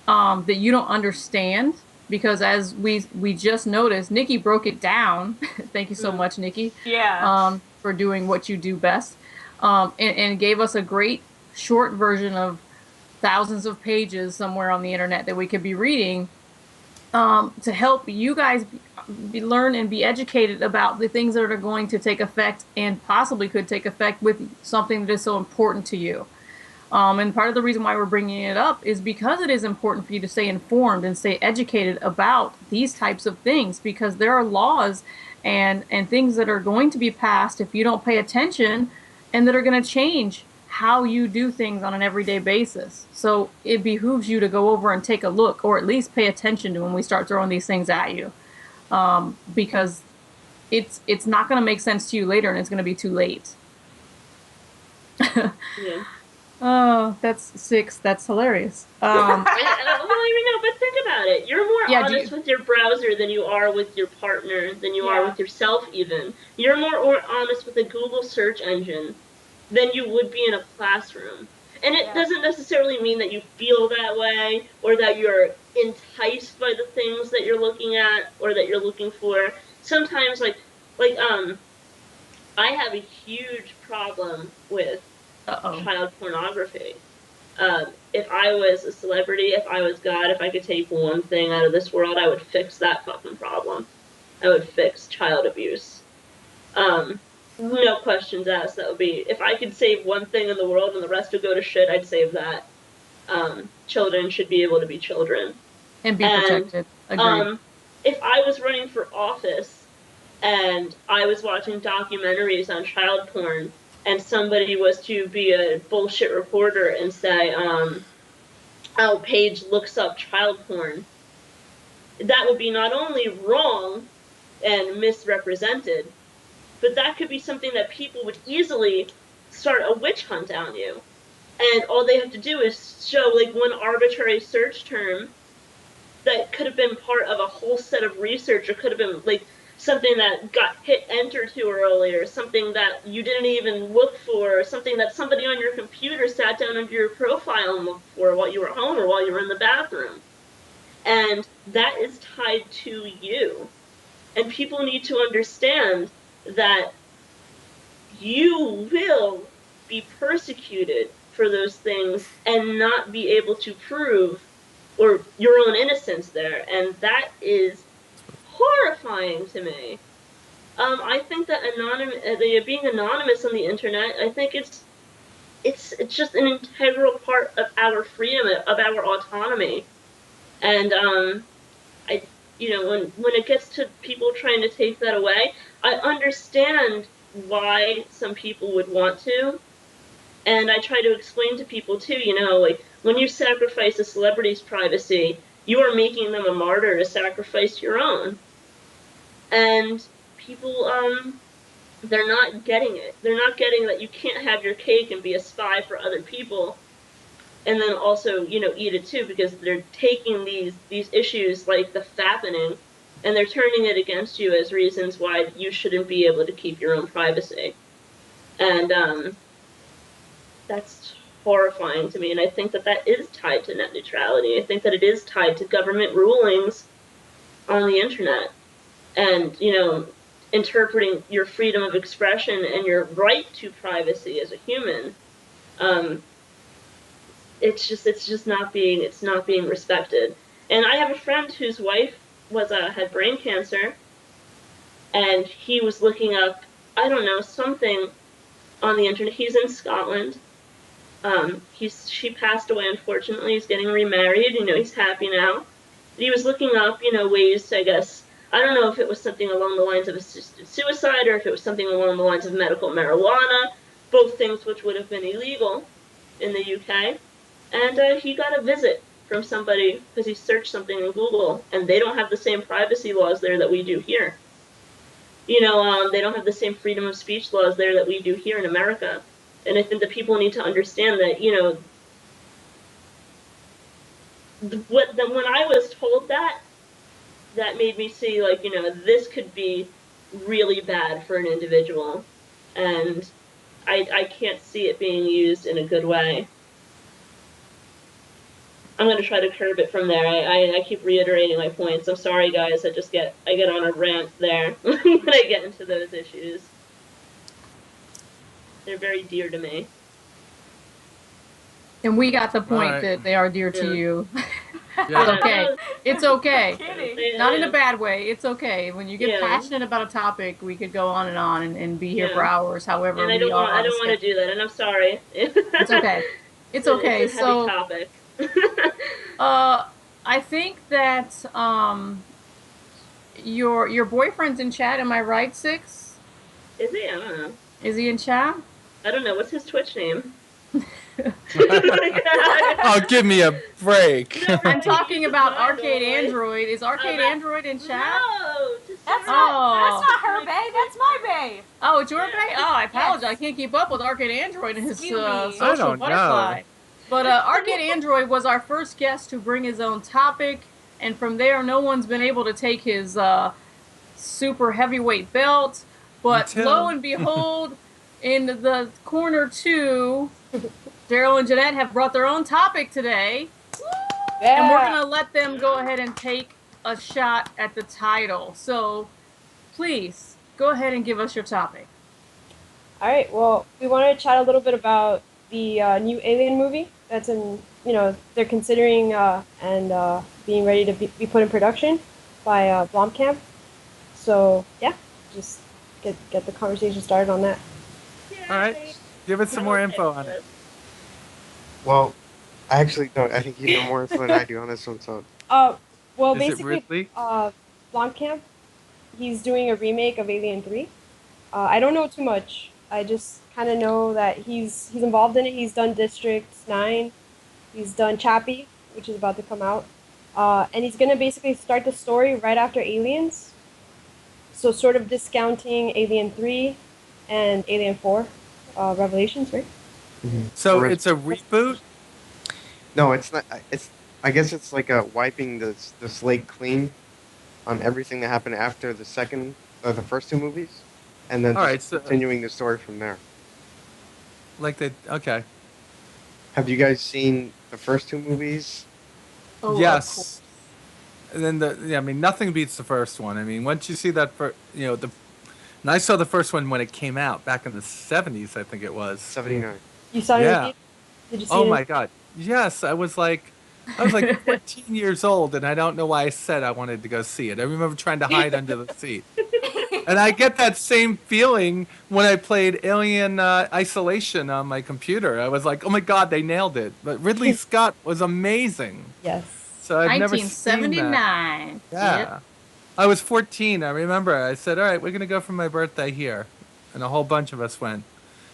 that you don't understand, because as we just noticed, Nikki broke it down. Thank you so much, Nikki, Yeah. for doing what you do best, and gave us a great short version of thousands of pages somewhere on the internet that we could be reading, to help you guys learn and be educated about the things that are going to take effect and possibly could take effect with something that is so important to you. And part of the reason why we're bringing it up is because it is important for you to stay informed and stay educated about these types of things, because there are laws and things that are going to be passed if you don't pay attention, and that are going to change how you do things on an everyday basis. So it behooves you to go over and take a look, or at least pay attention to when we start throwing these things at you, because it's not going to make sense to you later, and it's going to be too late. Yeah. Oh, that's 6. That's hilarious. Well, but think about it. You're more honest with your browser than you are with your partner, than you are with yourself even. You're more honest with a Google search engine than you would be in a classroom. And it doesn't necessarily mean that you feel that way, or that you're enticed by the things that you're looking at, or that you're looking for. Sometimes, I have a huge problem with child pornography. If I was a celebrity, if I was God, if I could take one thing out of this world, I would fix that fucking problem. I would fix child abuse. No questions asked. That would be, if I could save one thing in the world and the rest would go to shit, I'd save that. Children should be able to be children. And be protected. Agreed. If I was running for office and I was watching documentaries on child porn, and somebody was to be a bullshit reporter and say, oh, Paige looks up child porn, that would be not only wrong and misrepresented, but that could be something that people would easily start a witch hunt on you. And all they have to do is show one arbitrary search term that could have been part of a whole set of research, or could have been something that got hit enter too early, or something that you didn't even look for, or something that somebody on your computer sat down under your profile and looked for while you were home or while you were in the bathroom. And that is tied to you. And people need to understand that you will be persecuted for those things and not be able to prove or your own innocence there. And that is horrifying to me. I think that being anonymous on the internet, I think it's just an integral part of our freedom, of our autonomy. And when it gets to people trying to take that away, I understand why some people would want to. And I try to explain to people too, when you sacrifice a celebrity's privacy, you are making them a martyr to sacrifice your own. And people, they're not getting it. They're not getting that you can't have your cake and be a spy for other people, and then also, eat it too, because they're taking these issues like the fappening, and they're turning it against you as reasons why you shouldn't be able to keep your own privacy. And that's horrifying to me, and I think that is tied to net neutrality. I think that it is tied to government rulings on the internet, and, interpreting your freedom of expression and your right to privacy as a human. It's just not being respected. And I have a friend whose wife had brain cancer, and he was looking up, I don't know, something on the internet. He's in Scotland. She passed away, unfortunately. He's getting remarried. He's happy now. He was looking up, ways to, I guess, I don't know if it was something along the lines of assisted suicide, or if it was something along the lines of medical marijuana, both things which would have been illegal in the UK. And he got a visit from somebody because he searched something in Google, and they don't have the same privacy laws there that we do here. They don't have the same freedom of speech laws there that we do here in America. And I think that people need to understand that, when I was told that, that made me see, like, this could be really bad for an individual, and I can't see it being used in a good way. I'm going to try to curb it from there. I keep reiterating my points. I'm sorry, guys. I get on a rant there when I get into those issues. They're very dear to me. And we got the point right. that they are dear to you. Yeah. It's okay. It's okay. Kidding. Not in a bad way. It's okay. When you get Yeah. passionate about a topic, we could go on and be here for Yeah. hours. However, And I we don't are want on to do that, and I'm sorry. It's okay. It's okay. It's a heavy topic. I think that your boyfriend's in chat. Am I right, Six? Is he? I don't know. Is he in chat? I don't know. What's his Twitch name? Oh, give me a break. I'm talking about Arcade Android. Is Arcade Android in chat? No, That's not her bay. That's my bay. Oh, it's your bay? Oh, I apologize. I can't keep up with Arcade Android and his Excuse me. I social don't butterfly. know. But Arcade Android was our first guest to bring his own topic, and from there, no one's been able to take his super heavyweight belt. But lo and behold, in the corner 2, Daryl and Jeanette have brought their own topic today. Yeah. And we're going to let them go ahead and take a shot at the title. So, please, go ahead and give us your topic. All right. Well, we wanted to chat a little bit about the new Alien movie that's in, they're considering and being ready to be put in production by Blomkamp. So, yeah, just get the conversation started on that. All right. Give us some more info on it. Well, I actually don't. I think you know more info than I do on this one. So. Well, Is it basically, Ridley? Blomkamp, he's doing a remake of Alien 3. I don't know too much. I just kind of know that he's involved in it. He's done District 9. He's done Chappie, which is about to come out. And he's going to basically start the story right after Aliens. So sort of discounting Alien 3 and Alien 4 Revelations, right? Mm-hmm. So it's a reboot? No, it's not. I guess it's like wiping the slate clean on everything that happened after the first two movies, and then continuing the story from there. Okay. Have you guys seen the first two movies? Oh, yes. And then nothing beats the first one. I mean, once you see that, and I saw the first one when it came out back in the 70s, I think it was. 79. You saw it? Yeah. Did you see Oh it? my God. Yes, I was like 14 years old, and I don't know why I said I wanted to go see it. I remember trying to hide under the seat. And I get that same feeling when I played Alien Isolation on my computer. I was like, oh my God, they nailed it. But Ridley Scott was amazing. Yes. So I've never seen 1979. that. Yeah. Yep. I was 14. I remember. I said, all right, we're going to go for my birthday here. And a whole bunch of us went.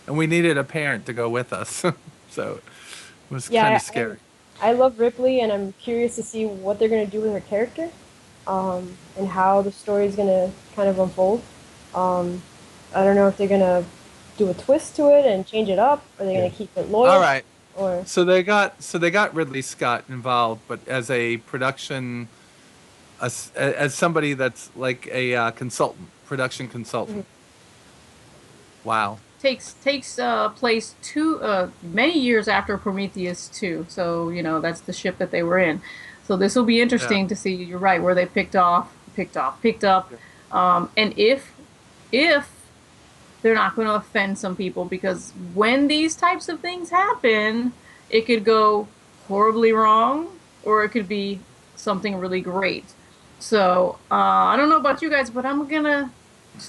And we needed a parent to go with us. So it was kind of scary. I love Ripley, and I'm curious to see what they're going to do with her character and how the story is going to kind of unfold. I don't know if they're going to do a twist to it and change it up, or they're going to keep it loyal. All right. Or So they got Ridley Scott involved, but as a production, as somebody that's like a production consultant. Mm-hmm. Wow. Takes place many years after Prometheus 2. So, that's the ship that they were in. So this will be interesting to see, you're right, where they picked up. And if they're not going to offend some people, because when these types of things happen, it could go horribly wrong, or it could be something really great. So, I don't know about you guys, but I'm going to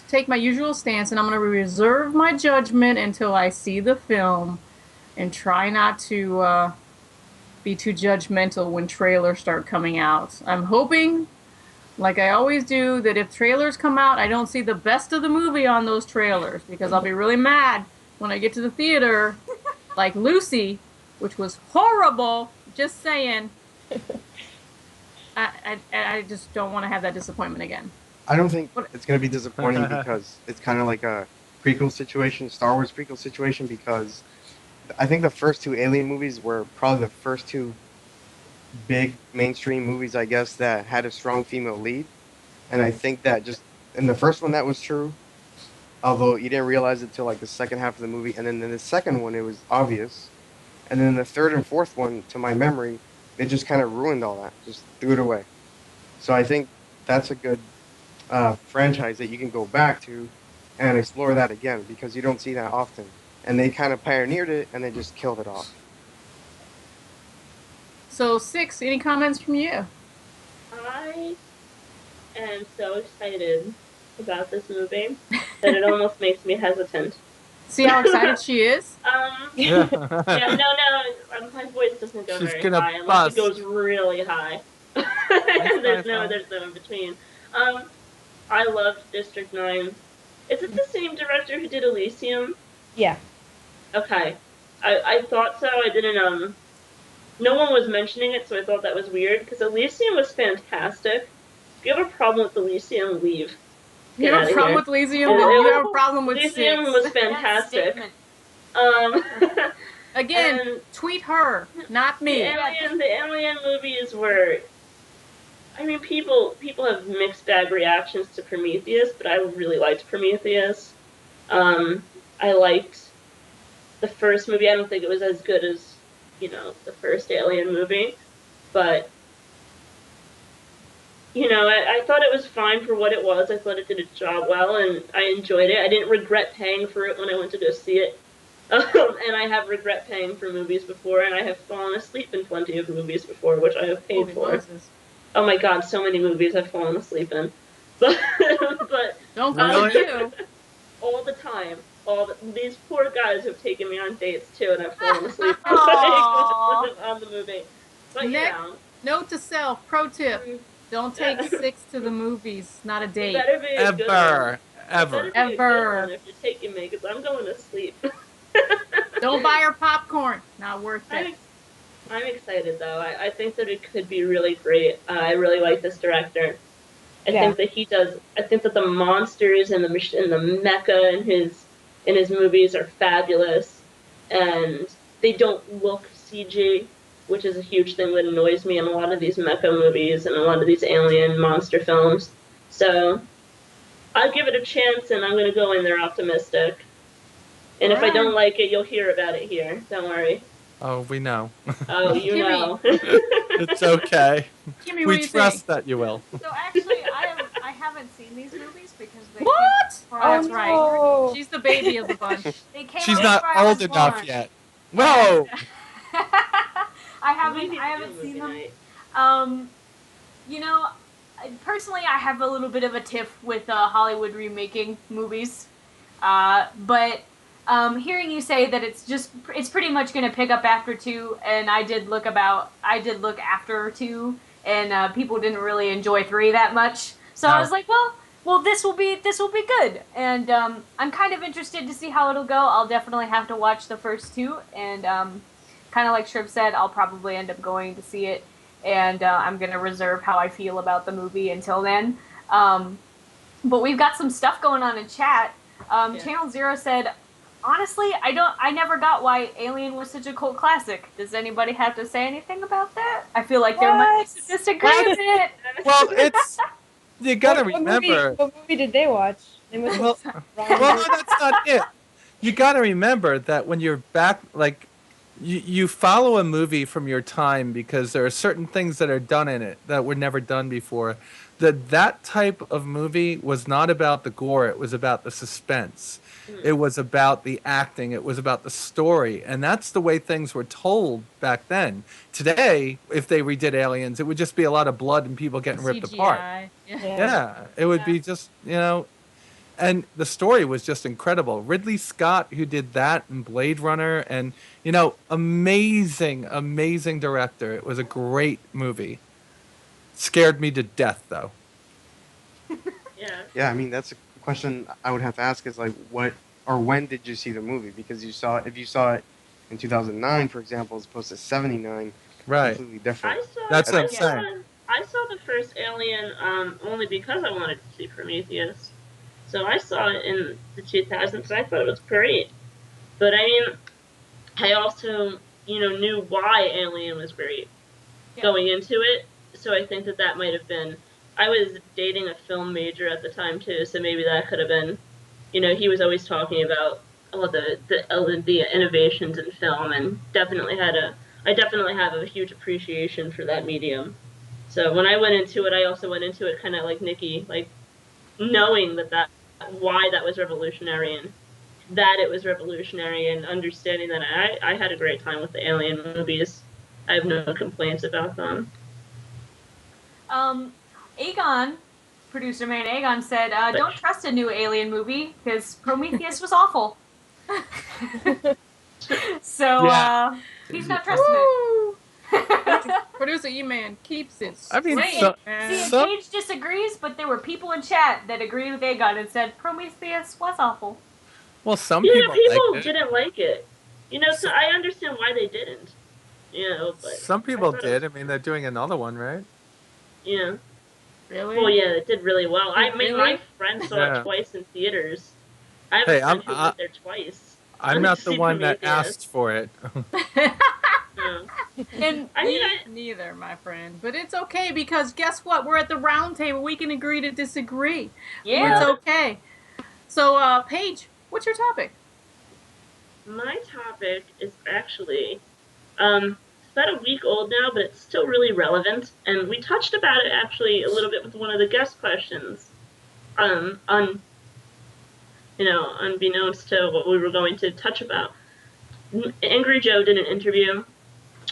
take my usual stance, and I'm going to reserve my judgment until I see the film and try not to be too judgmental when trailers start coming out. I'm hoping, like I always do, that if trailers come out, I don't see the best of the movie on those trailers, because I'll be really mad when I get to the theater, like Lucy, which was horrible, just saying. I just don't want to have that disappointment again. I don't think it's going to be disappointing because it's kind of like a prequel situation, Star Wars prequel situation, because I think the first two Alien movies were probably the first two big mainstream movies, I guess, that had a strong female lead. And I think that just in the first one that was true, although you didn't realize it till like the second half of the movie, and then in the second one it was obvious, and then the third and fourth one, to my memory, they just kind of ruined all that, just threw it away. So I think that's a good franchise that you can go back to and explore that again because you don't see that often. And they kind of pioneered it and they just killed it off. So, Six, any comments from you? I am so excited about this movie that it almost makes me hesitant. See how excited she is? Yeah, no, my voice doesn't go She's very gonna high unless bust. it goes really high. there's no in between. I loved District 9. Is it the same director who did Elysium? Yeah. Okay. I thought so. I didn't, no one was mentioning it, so I thought that was weird, because Elysium was fantastic. If you have a problem with Elysium, leave. You have a problem with Elysium? You have a problem with Elysium Six. was fantastic. Again, tweet her, not me. The Alien movies were... I mean, people have mixed bag reactions to Prometheus, but I really liked Prometheus. I liked the first movie. I don't think it was as good as, the first Alien movie, but, I thought it was fine for what it was. I thought it did its job well, and I enjoyed it. I didn't regret paying for it when I went to go see it. And I have regret paying for movies before, and I have fallen asleep in plenty of movies before, which I have paid for. Moses. Oh my god, so many movies I've fallen asleep in. But don't really you. All the time. These poor guys have taken me on dates too, and I've fallen asleep on the movie. But note to self, pro tip: don't take Six to the movies. Not a date. Better be a good one. Ever. Better be a good one if you're taking me, because I'm going to sleep. Don't buy her popcorn. Not worth it. I'm excited though. I think that it could be really great. I really like this director. I think that he does. I think that the monsters and the mecha in his movies are fabulous, and they don't look CG, which is a huge thing that annoys me in a lot of these mecha movies and a lot of these alien monster films. So I'll give it a chance, and I'm going to go in there optimistic. And if I don't like it, you'll hear about it here. Don't worry. Oh, we know. Oh, you know. It's okay. Kimmy, we trust that you will. So actually, I haven't seen these movies because they What? Came That's right. She's the baby of the bunch. They came She's out not before I old was enough born. yet. Whoa! I haven't seen them. Personally, I have a little bit of a tiff with Hollywood remaking movies, but hearing you say that it's pretty much going to pick up after 2, and I did look after 2, and people didn't really enjoy 3 that much, so I was like, well, this will be good, and I'm kind of interested to see how it'll go. I'll definitely have to watch the first 2, and kind of like Shriv said, I'll probably end up going to see it, and I'm going to reserve how I feel about the movie until then. But we've got some stuff going on in chat. Channel Zero said, honestly, I never got why Alien was such a cult classic. Does anybody have to say anything about that? I feel like there might be some disagreement. Well, you gotta remember. What movie did they watch? They must have Well, that's not it. You gotta remember that when you're back, like, you follow a movie from your time because there are certain things that are done in it that were never done before. That type of movie was not about the gore. It was about the suspense. It was about the acting. It was about the story. And that's the way things were told back then. Today, if they redid Aliens, it would just be a lot of blood and people getting ripped apart. Yeah. It would be just, and the story was just incredible. Ridley Scott, who did that and Blade Runner, and, amazing, amazing director. It was a great movie. Scared me to death, though. Yeah, I mean, that's a question I would have to ask is, like, what or when did you see the movie? Because if you saw it in 2009, for example, as opposed to 79, right, completely different. That's what I'm saying. I saw the first Alien only because I wanted to see Prometheus. So I saw it in the 2000s, and I thought it was great. But I mean, I also, knew why Alien was great. going into it. So I think that might have been. I was dating a film major at the time too, so maybe that could have been. He was always talking about all the innovations in film, and I definitely have a huge appreciation for that medium. So when I went into it, I also went into it kind of like Nikki, like knowing why that was revolutionary and that it was revolutionary, and understanding that I had a great time with the Alien movies. I have no complaints about them. Aegon, producer man Aegon said, don't trust a new Alien movie because Prometheus was awful. So, he's not trusting it. Producer E-Man keeps it I mean, straight, Gage disagrees, but there were people in chat that agreed with Aegon and said Prometheus was awful. Well, some people liked it. didn't like it. So I understand why they didn't. But some people did. I mean, they're doing another one, right? Yeah. Really? Well, yeah, it did really well. I mean, Really? my friend saw it twice in theaters. I have a friend who went there twice. I'm not the one that asked for it. And neither, my friend. But it's okay because guess what? We're at the round table. We can agree to disagree. Yeah. It's okay. So, Paige, what's your topic? My topic is actually, it's about a week old now, but it's still really relevant. And we touched about it actually a little bit with one of the guest questions. Unbeknownst to what we were going to touch about. Angry Joe did an interview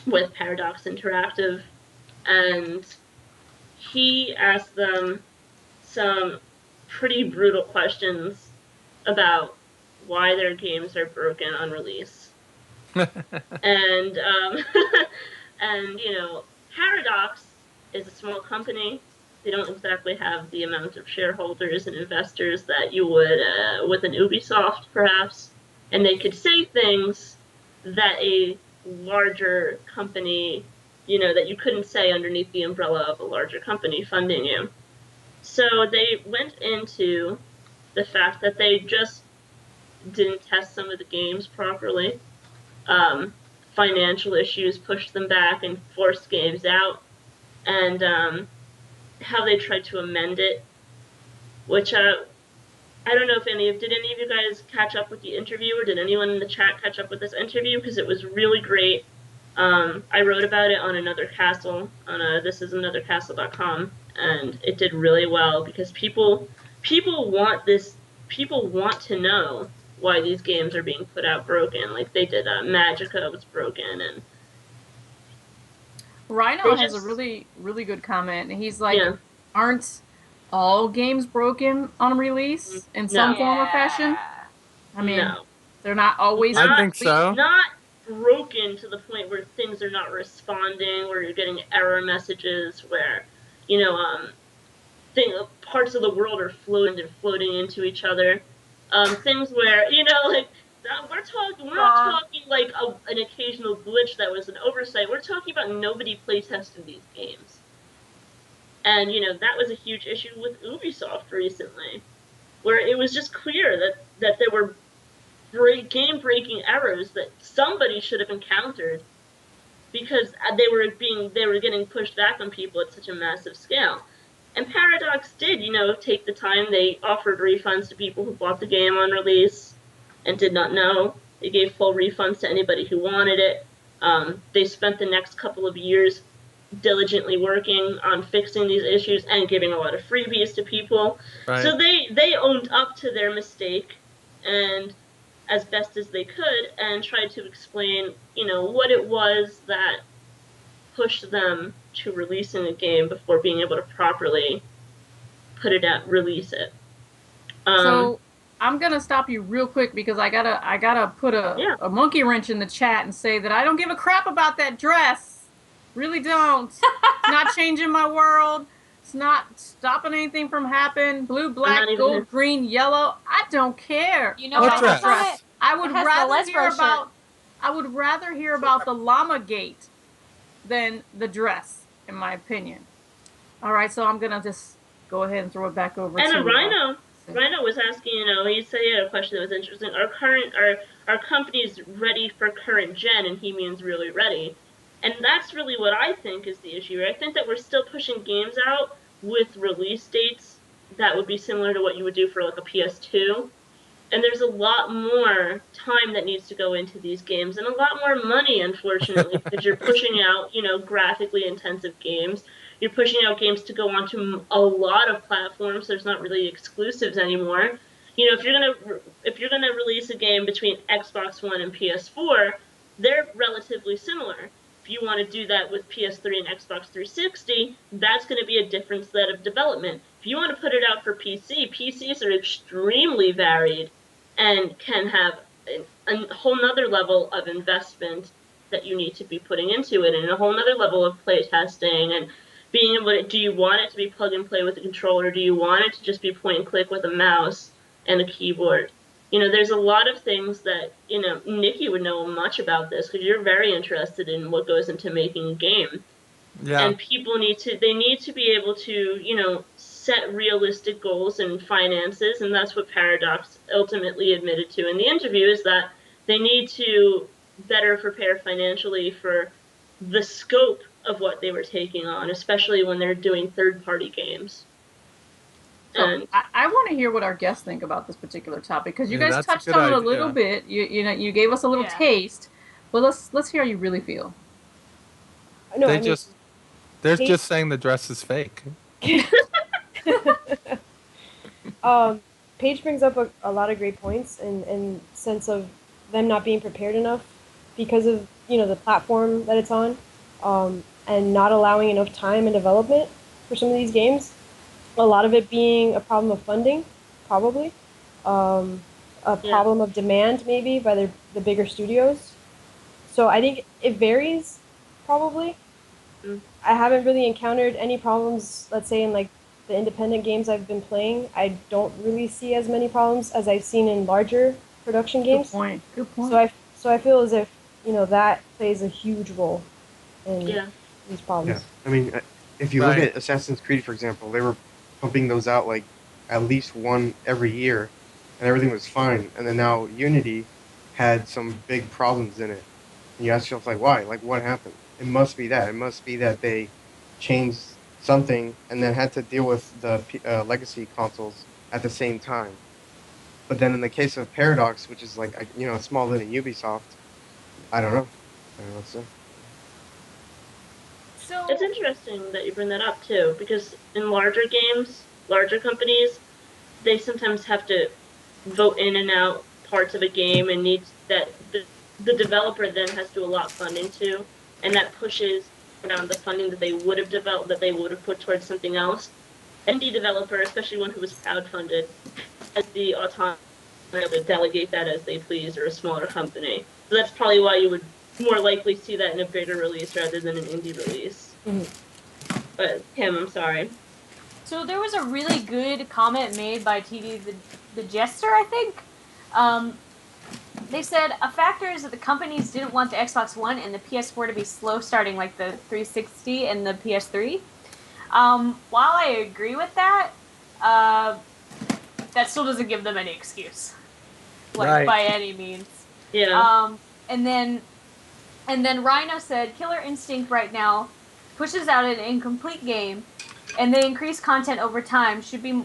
with Paradox Interactive, and he asked them some pretty brutal questions about why their games are broken on release. and Paradox is a small company. They don't exactly have the amount of shareholders and investors that you would with an Ubisoft, perhaps. And they could say things that a larger company, that you couldn't say underneath the umbrella of a larger company funding you. So they went into the fact that they just didn't test some of the games properly. Financial issues pushed them back and forced games out. And how they tried to amend it, which I don't know if did any of you guys catch up with the interview, or did anyone in the chat catch up with this interview? Because it was really great. I wrote about it on Another Castle, on thisisanothercastle.com, and it did really well because people want to know why these games are being put out broken. Like they did, Magica was broken, and Rhino has a really, really good comment. He's like, aren't all games broken on release in some form or fashion? I mean, they're not always. I think so. Not broken to the point where things are not responding, where you're getting error messages, where, parts of the world are floating into each other. Things where, we're not talking like an occasional glitch that was an oversight. We're talking about nobody playtested these games. And, that was a huge issue with Ubisoft recently, where it was just clear that there were game-breaking errors that somebody should have encountered because they were getting pushed back on people at such a massive scale. And Paradox did, take the time. They offered refunds to people who bought the game on release and did not know. They gave full refunds to anybody who wanted it. They spent the next couple of years diligently working on fixing these issues and giving a lot of freebies to people. Right. So they owned up to their mistake and as best as they could and tried to explain, what it was that pushed them to releasing a game before being able to properly release it. So I'm gonna stop you real quick because I gotta put a monkey wrench in the chat and say that I don't give a crap about that dress. Really don't. It's not changing my world. It's not stopping anything from happening. Blue, black, gold, green, yellow. I don't care. What dress? I would rather hear about the llama gate than the dress, in my opinion. All right, so I'm gonna just go ahead and throw it back over to Rhino. Rhino was asking, he said he had a question that was interesting. Are companies ready for current gen? And he means really ready. And that's really what I think is the issue. I think that we're still pushing games out with release dates that would be similar to what you would do for like a PS2. And there's a lot more time that needs to go into these games and a lot more money, unfortunately, because you're pushing out, graphically intensive games. You're pushing out games to go onto a lot of platforms. There's not really exclusives anymore. If you're gonna release a game between Xbox One and PS4, they're relatively similar. If you want to do that with PS3 and Xbox 360, that's going to be a different set of development. If you want to put it out for PC, PCs are extremely varied and can have a whole nother level of investment that you need to be putting into it, and a whole nother level of play testing and being able to, do you want it to be plug and play with a controller? Do you want it to just be point and click with a mouse and a keyboard? There's a lot of things that, Nikki would know much about this because you're very interested in what goes into making a game. Yeah. And people need to be able to, set realistic goals and finances, and that's what Paradox ultimately admitted to in the interview, is that they need to better prepare financially for the scope of what they were taking on, especially when they're doing third-party games. So I want to hear what our guests think about this particular topic, because you guys touched on it a little bit. You gave us a little taste, but let's hear how you really feel. They're just saying the dress is fake. Paige brings up a lot of great points in sense of them not being prepared enough because of the platform that it's on, and not allowing enough time and development for some of these games. A lot of it being a problem of funding, probably, a problem of demand maybe by the bigger studios. So I think it varies, probably. I haven't really encountered any problems, let's say, in like the independent games I've been playing. I don't really see as many problems as I've seen in larger production games. Good point. So I feel as if that plays a huge role in these problems. Yeah. I mean, if you look at Assassin's Creed, for example, they were pumping those out like at least one every year, and everything was fine. And then now Unity had some big problems in it. And you ask yourself, like, why? Like, what happened? It must be that. It must be that they changed something and then had to deal with the legacy consoles at the same time. But then in the case of Paradox, which is like, smaller than Ubisoft, I don't know. I don't know what to say. So it's interesting that you bring that up too, because in larger games, larger companies, they sometimes have to vote in and out parts of a game, and needs that the developer then has to allot funding to, and that pushes around the funding that they would have developed, that they would have put towards something else. Indie developer, especially one who was crowdfunded, has the autonomy to delegate that as they please, or a smaller company. So that's probably why you would more likely see that in a bigger release rather than an indie release. Mm-hmm. But Kim, I'm sorry. So there was a really good comment made by TD the Jester, I think. They said a factor is that the companies didn't want the Xbox One and the PS4 to be slow starting like the 360 and the PS3. While I agree with that, that still doesn't give them any excuse, by any means. Yeah. And then Rhino said, Killer Instinct right now pushes out an incomplete game, and they increase content over time. Should be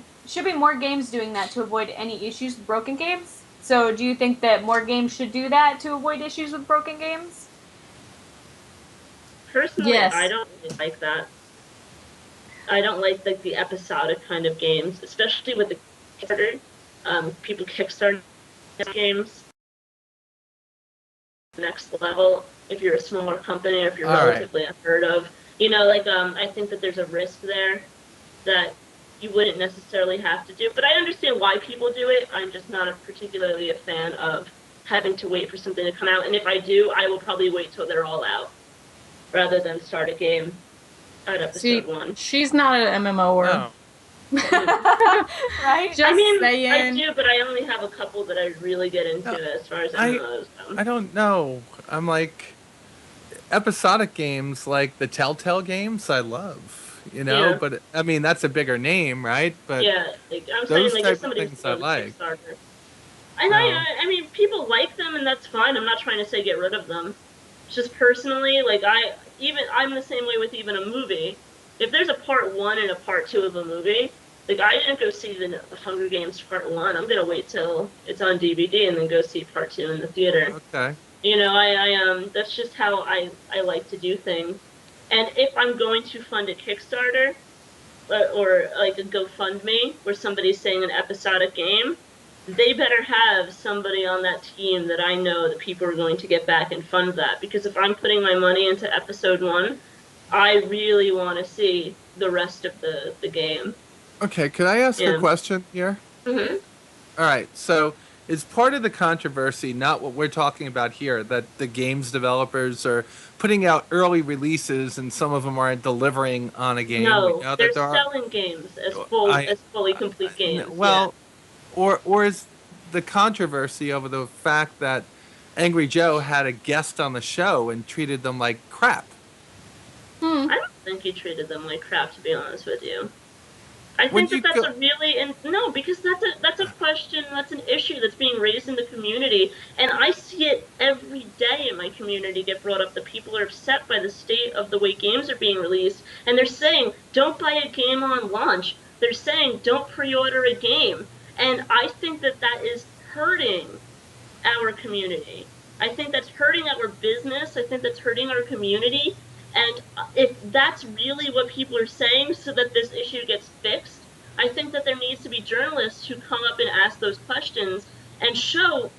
more games doing that to avoid any issues with broken games. So do you think that more games should do that to avoid issues with broken games? Personally, Yes. I don't really like that. I don't like the episodic kind of games, especially with the Kickstarter. People Kickstarter games next level if you're a smaller company or if you're relatively unheard of. I think that there's a risk there that you wouldn't necessarily have to do. But I understand why people do it. I'm just not particularly a fan of having to wait for something to come out. And if I do, I will probably wait till they're all out rather than start a game at episode 1. She's not an MMOer. No. Right? Just saying. I do, but I only have a couple that I really get into as far as MMOs go. I don't know. I'm like, episodic games like the Telltale games I love, Yeah. but I mean, that's a bigger name, right? But Yeah, I'm those saying, type if of somebody's things I doing like. Kickstarter. I mean, people like them, and that's fine. I'm not trying to say get rid of them. It's just personally, even I'm the same way with even a movie. If there's a part 1 and a part 2 of a movie, like I didn't go see the Hunger Games part 1. I'm gonna wait till it's on DVD and then go see part 2 in the theater. Okay. You know, I that's just how I like to do things. And if I'm going to fund a Kickstarter or like a GoFundMe where somebody's saying an episodic game, they better have somebody on that team that I know that people are going to get back and fund that. Because if I'm putting my money into episode 1, I really want to see the rest of the game. Okay, could I ask a question here? Mm-hmm. All right, so is part of the controversy not what we're talking about here, that the games developers are putting out early releases and some of them aren't delivering on a game? No, they're selling games as fully complete games. Well, or is the controversy over the fact that Angry Joe had a guest on the show and treated them like crap? I don't think he treated them like crap, to be honest with you. I think that's a really no, because that's a question, that's an issue that's being raised in the community, and I see it every day in my community get brought up. That people are upset by the state of the way games are being released, and they're saying don't buy a game on launch. They're saying don't pre-order a game, and I think that is hurting our community. I think that's hurting our business. I think that's hurting our community. And if that's really what people are saying so that this issue gets fixed, I think that there needs to be journalists who come up and ask those questions and show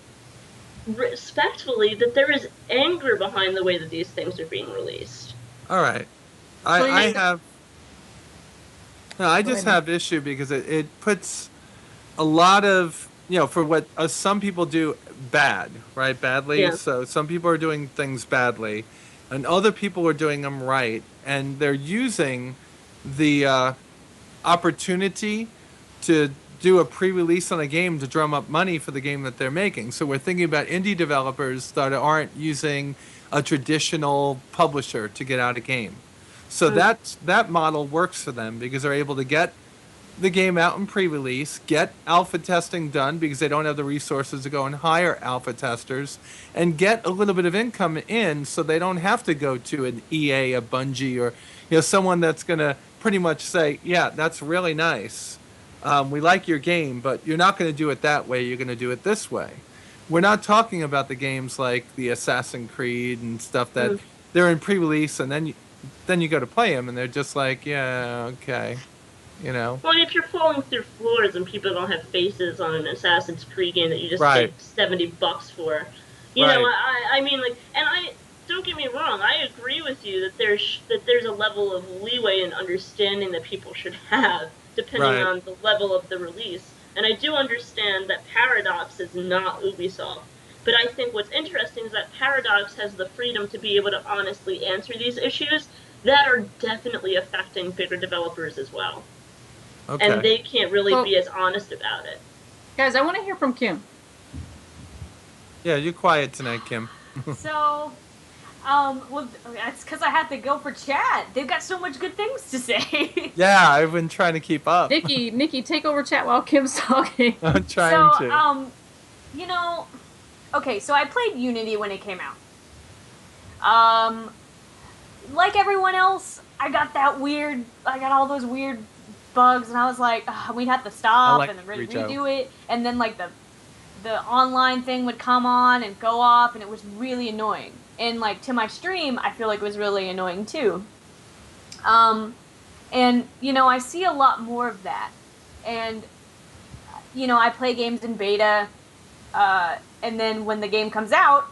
respectfully that there is anger behind the way that these things are being released. All right. I just have issue because it puts a lot of, for what some people do badly. Yeah. So some people are doing things badly. And other people are doing them right, and they're using the opportunity to do a pre-release on a game to drum up money for the game that they're making. So we're thinking about indie developers that aren't using a traditional publisher to get out a game. So that model works for them because they're able to get the game out in pre-release, get alpha testing done because they don't have the resources to go and hire alpha testers, and get a little bit of income in so they don't have to go to an EA, a Bungie, or someone that's going to pretty much say, yeah, that's really nice. We like your game, but you're not going to do it that way. You're going to do it this way. We're not talking about the games like the Assassin's Creed and stuff that they're in pre-release and then you go to play them and they're just like, yeah, okay. Well, if you're falling through floors and people don't have faces on an Assassin's Creed game that you just paid $70 for, you know, I mean, like, and don't get me wrong, I agree with you that there's a level of leeway and understanding that people should have depending on the level of the release, and I do understand that Paradox is not Ubisoft. But I think what's interesting is that Paradox has the freedom to be able to honestly answer these issues that are definitely affecting bigger developers as well. Okay. And they can't really be as honest about it. Guys, I want to hear from Kim. Yeah, you're quiet tonight, Kim. So, well, that's because I had to go for chat. They've got so much good things to say. Yeah, I've been trying to keep up. Nikki, take over chat while Kim's talking. I'm trying to. Okay, so I played Unity when it came out. Like everyone else, I got all those weird bugs, and I was like, we'd have to stop and then redo it, and then like the online thing would come on and go off, and it was really annoying. And like to my stream, I feel like it was really annoying too. And I see a lot more of that, and I play games in beta, and then when the game comes out,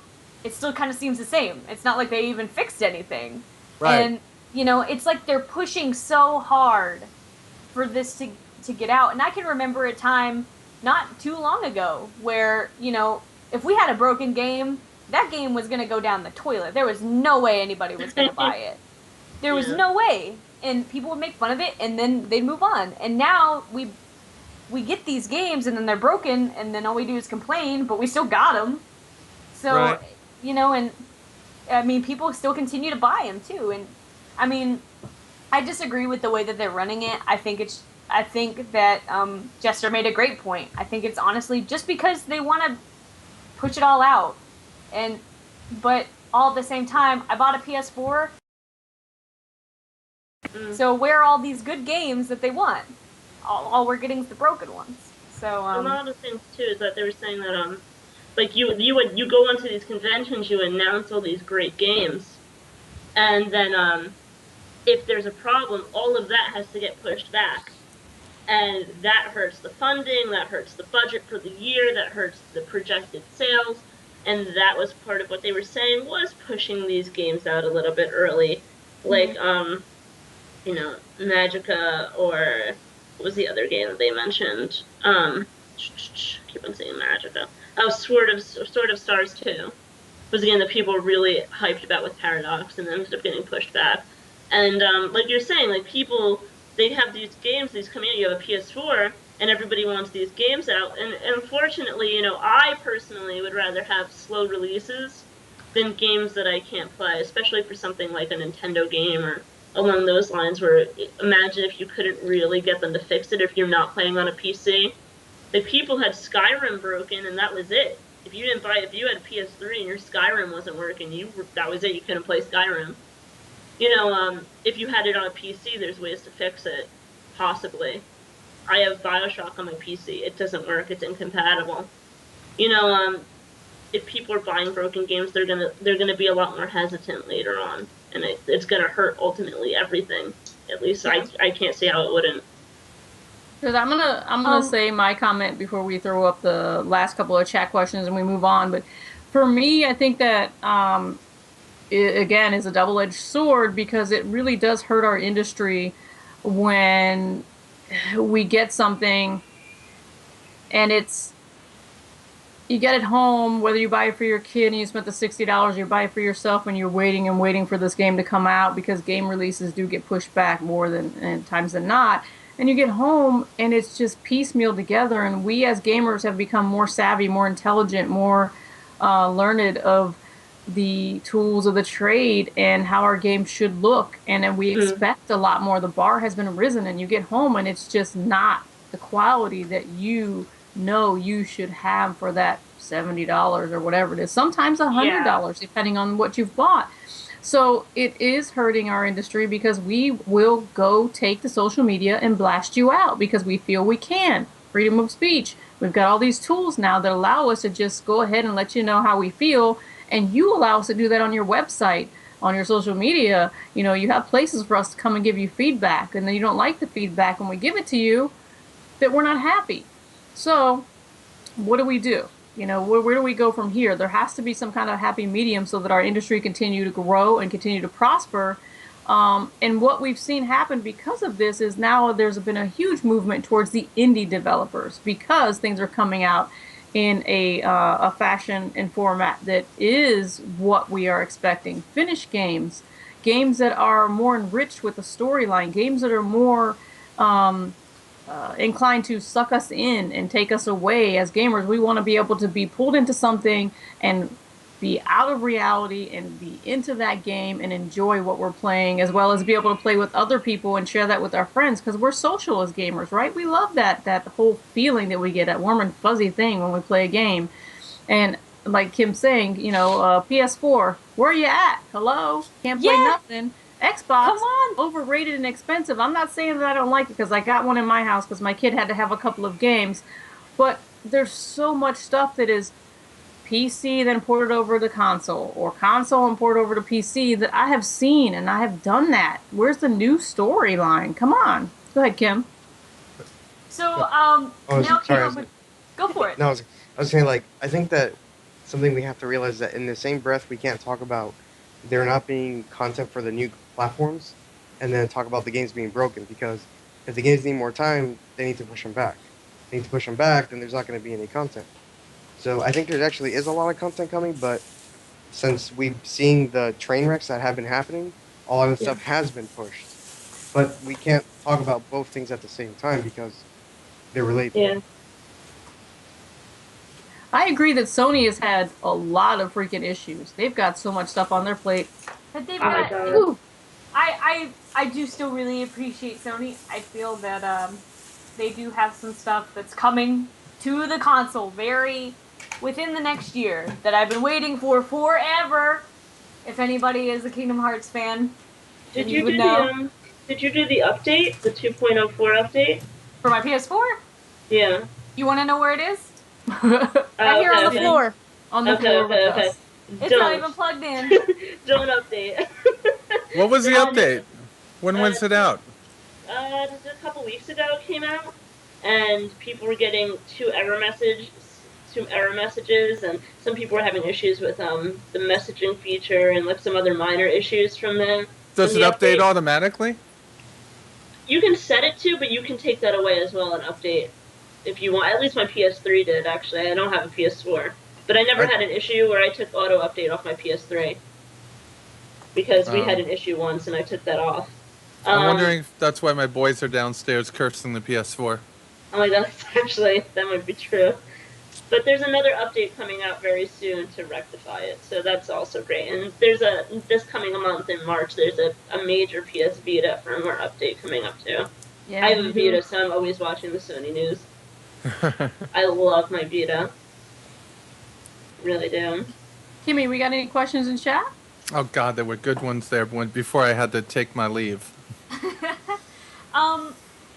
it still kind of seems the same. It's not like they even fixed anything. Right. And it's like they're pushing so hard for this to get out. And I can remember a time not too long ago where, if we had a broken game, that game was going to go down the toilet. There was no way anybody was going to buy it. There was no way. And people would make fun of it, and then they'd move on. And now we get these games, and then they're broken, and then all we do is complain, but we still got them. So, and I mean, people still continue to buy them too. And I mean, I disagree with the way that they're running it. I think that Jester made a great point. I think it's honestly just because they want to push it all out. But all at the same time, I bought a PS4 So where are all these good games that they want? All we're getting is the broken ones. So A lot of things too is that they were saying that like you go onto these conventions, you announce all these great games, and then if there's a problem, all of that has to get pushed back. And that hurts the funding, that hurts the budget for the year, that hurts the projected sales. And that was part of what they were saying was pushing these games out a little bit early. Like, you know, Magica, or what was the other game that they mentioned? Keep on saying Magica. Oh, Sword of Stars 2 was a game that people were really hyped about with Paradox and ended up getting pushed back. And like you're saying, like people, they have these games, these come out, you have a PS4, and everybody wants these games out. And unfortunately, you know, I personally would rather have slow releases than games that I can't play, especially for something like a Nintendo game or along those lines, where imagine if you couldn't really get them to fix it if you're not playing on a PC. Like, people had Skyrim broken, and that was it. If you had a PS3 and your Skyrim wasn't working, that was it. You couldn't play Skyrim. You know, if you had it on a PC, there's ways to fix it, possibly. I have BioShock on my PC. It doesn't work. It's incompatible. You know, if people are buying broken games, they're gonna be a lot more hesitant later on, and it's gonna hurt ultimately everything. At least I can't see how it wouldn't. Because I'm gonna say my comment before we throw up the last couple of chat questions and we move on. But for me, I think that it, again, is a double-edged sword, because it really does hurt our industry when we get something and you get it home, whether you buy it for your kid and you spent the $60, you buy it for yourself, and you're waiting and waiting for this game to come out, because game releases do get pushed back more than times than not. And you get home and it's just piecemeal together, and we as gamers have become more savvy, more intelligent, more learned of the tools of the trade and how our game should look, and then we expect a lot more. The bar has been risen, and you get home and it's just not the quality that you know you should have for that $70 or whatever it is. Sometimes $100, depending on what you've bought. So it is hurting our industry, because we will go take to social media and blast you out because we feel we can. Freedom of speech. We've got all these tools now that allow us to just go ahead and let you know how we feel, and you allow us to do that on your website, on your social media. You know, you have places for us to come and give you feedback, and then you don't like the feedback when we give it to you, that we're not happy. So what do we do? You know, where do we go from here? There has to be some kind of happy medium so that our industry continue to grow and continue to prosper. And what we've seen happen because of this is now there's been a huge movement towards the indie developers, because things are coming out in a fashion and format that is what we are expecting. Finished games, games that are more enriched with the storyline, games that are more inclined to suck us in and take us away. As gamers, we want to be able to be pulled into something and be out of reality and be into that game and enjoy what we're playing, as well as be able to play with other people and share that with our friends, because we're social as gamers, right? We love that whole feeling that we get, that warm and fuzzy thing when we play a game. And like Kim's saying, you know, PS4, where are you at? Hello? Can't play nothing. Xbox, come on, overrated and expensive. I'm not saying that I don't like it, because I got one in my house because my kid had to have a couple of games. But there's so much stuff that is PC then ported over to console, or console and ported over to PC, that I have seen, and I have done that. Where's the new storyline? Come on. Go ahead, Kim. So, go for it. No, I was saying, like, I think that something we have to realize, that in the same breath we can't talk about there not being content for the new platforms and then talk about the games being broken, because if the games need more time, they need to push them back. They need to push them back, then there's not going to be any content. So I think there actually is a lot of content coming, but since we've seen the train wrecks that have been happening, a lot of the stuff has been pushed. But we can't talk about both things at the same time because they're related. Yeah. I agree that Sony has had a lot of freaking issues. They've got so much stuff on their plate. But they've got, I do still really appreciate Sony. I feel that they do have some stuff that's coming to the console within the next year that I've been waiting for forever. If anybody is a Kingdom Hearts fan, did you would do know. Did you do the update, the 2.04 update? For my PS4? Yeah. You want to know where it is? Right here on the floor. On the floor with us. It's not even plugged in. Don't update. What was the update? When was it out? Just a couple weeks ago it came out, and people were getting two error messages, and some people were having issues with the messaging feature and like some other minor issues from them. Does it update automatically? You can set it to, but you can take that away as well and update if you want. At least my PS3 did, actually. I don't have a PS4. But I never had an issue where I took auto update off my PS3. Because we had an issue once and I took that off. I'm wondering if that's why my boys are downstairs cursing the PS4. Oh my god, actually, that might be true. But there's another update coming out very soon to rectify it, so that's also great. And there's this coming month in March, there's a major PS Vita firmware update coming up too. Yeah, I have a Vita, so I'm always watching the Sony news. I love my Vita. Really do. Kimmy, we got any questions in chat? Oh god, there were good ones there before I had to take my leave.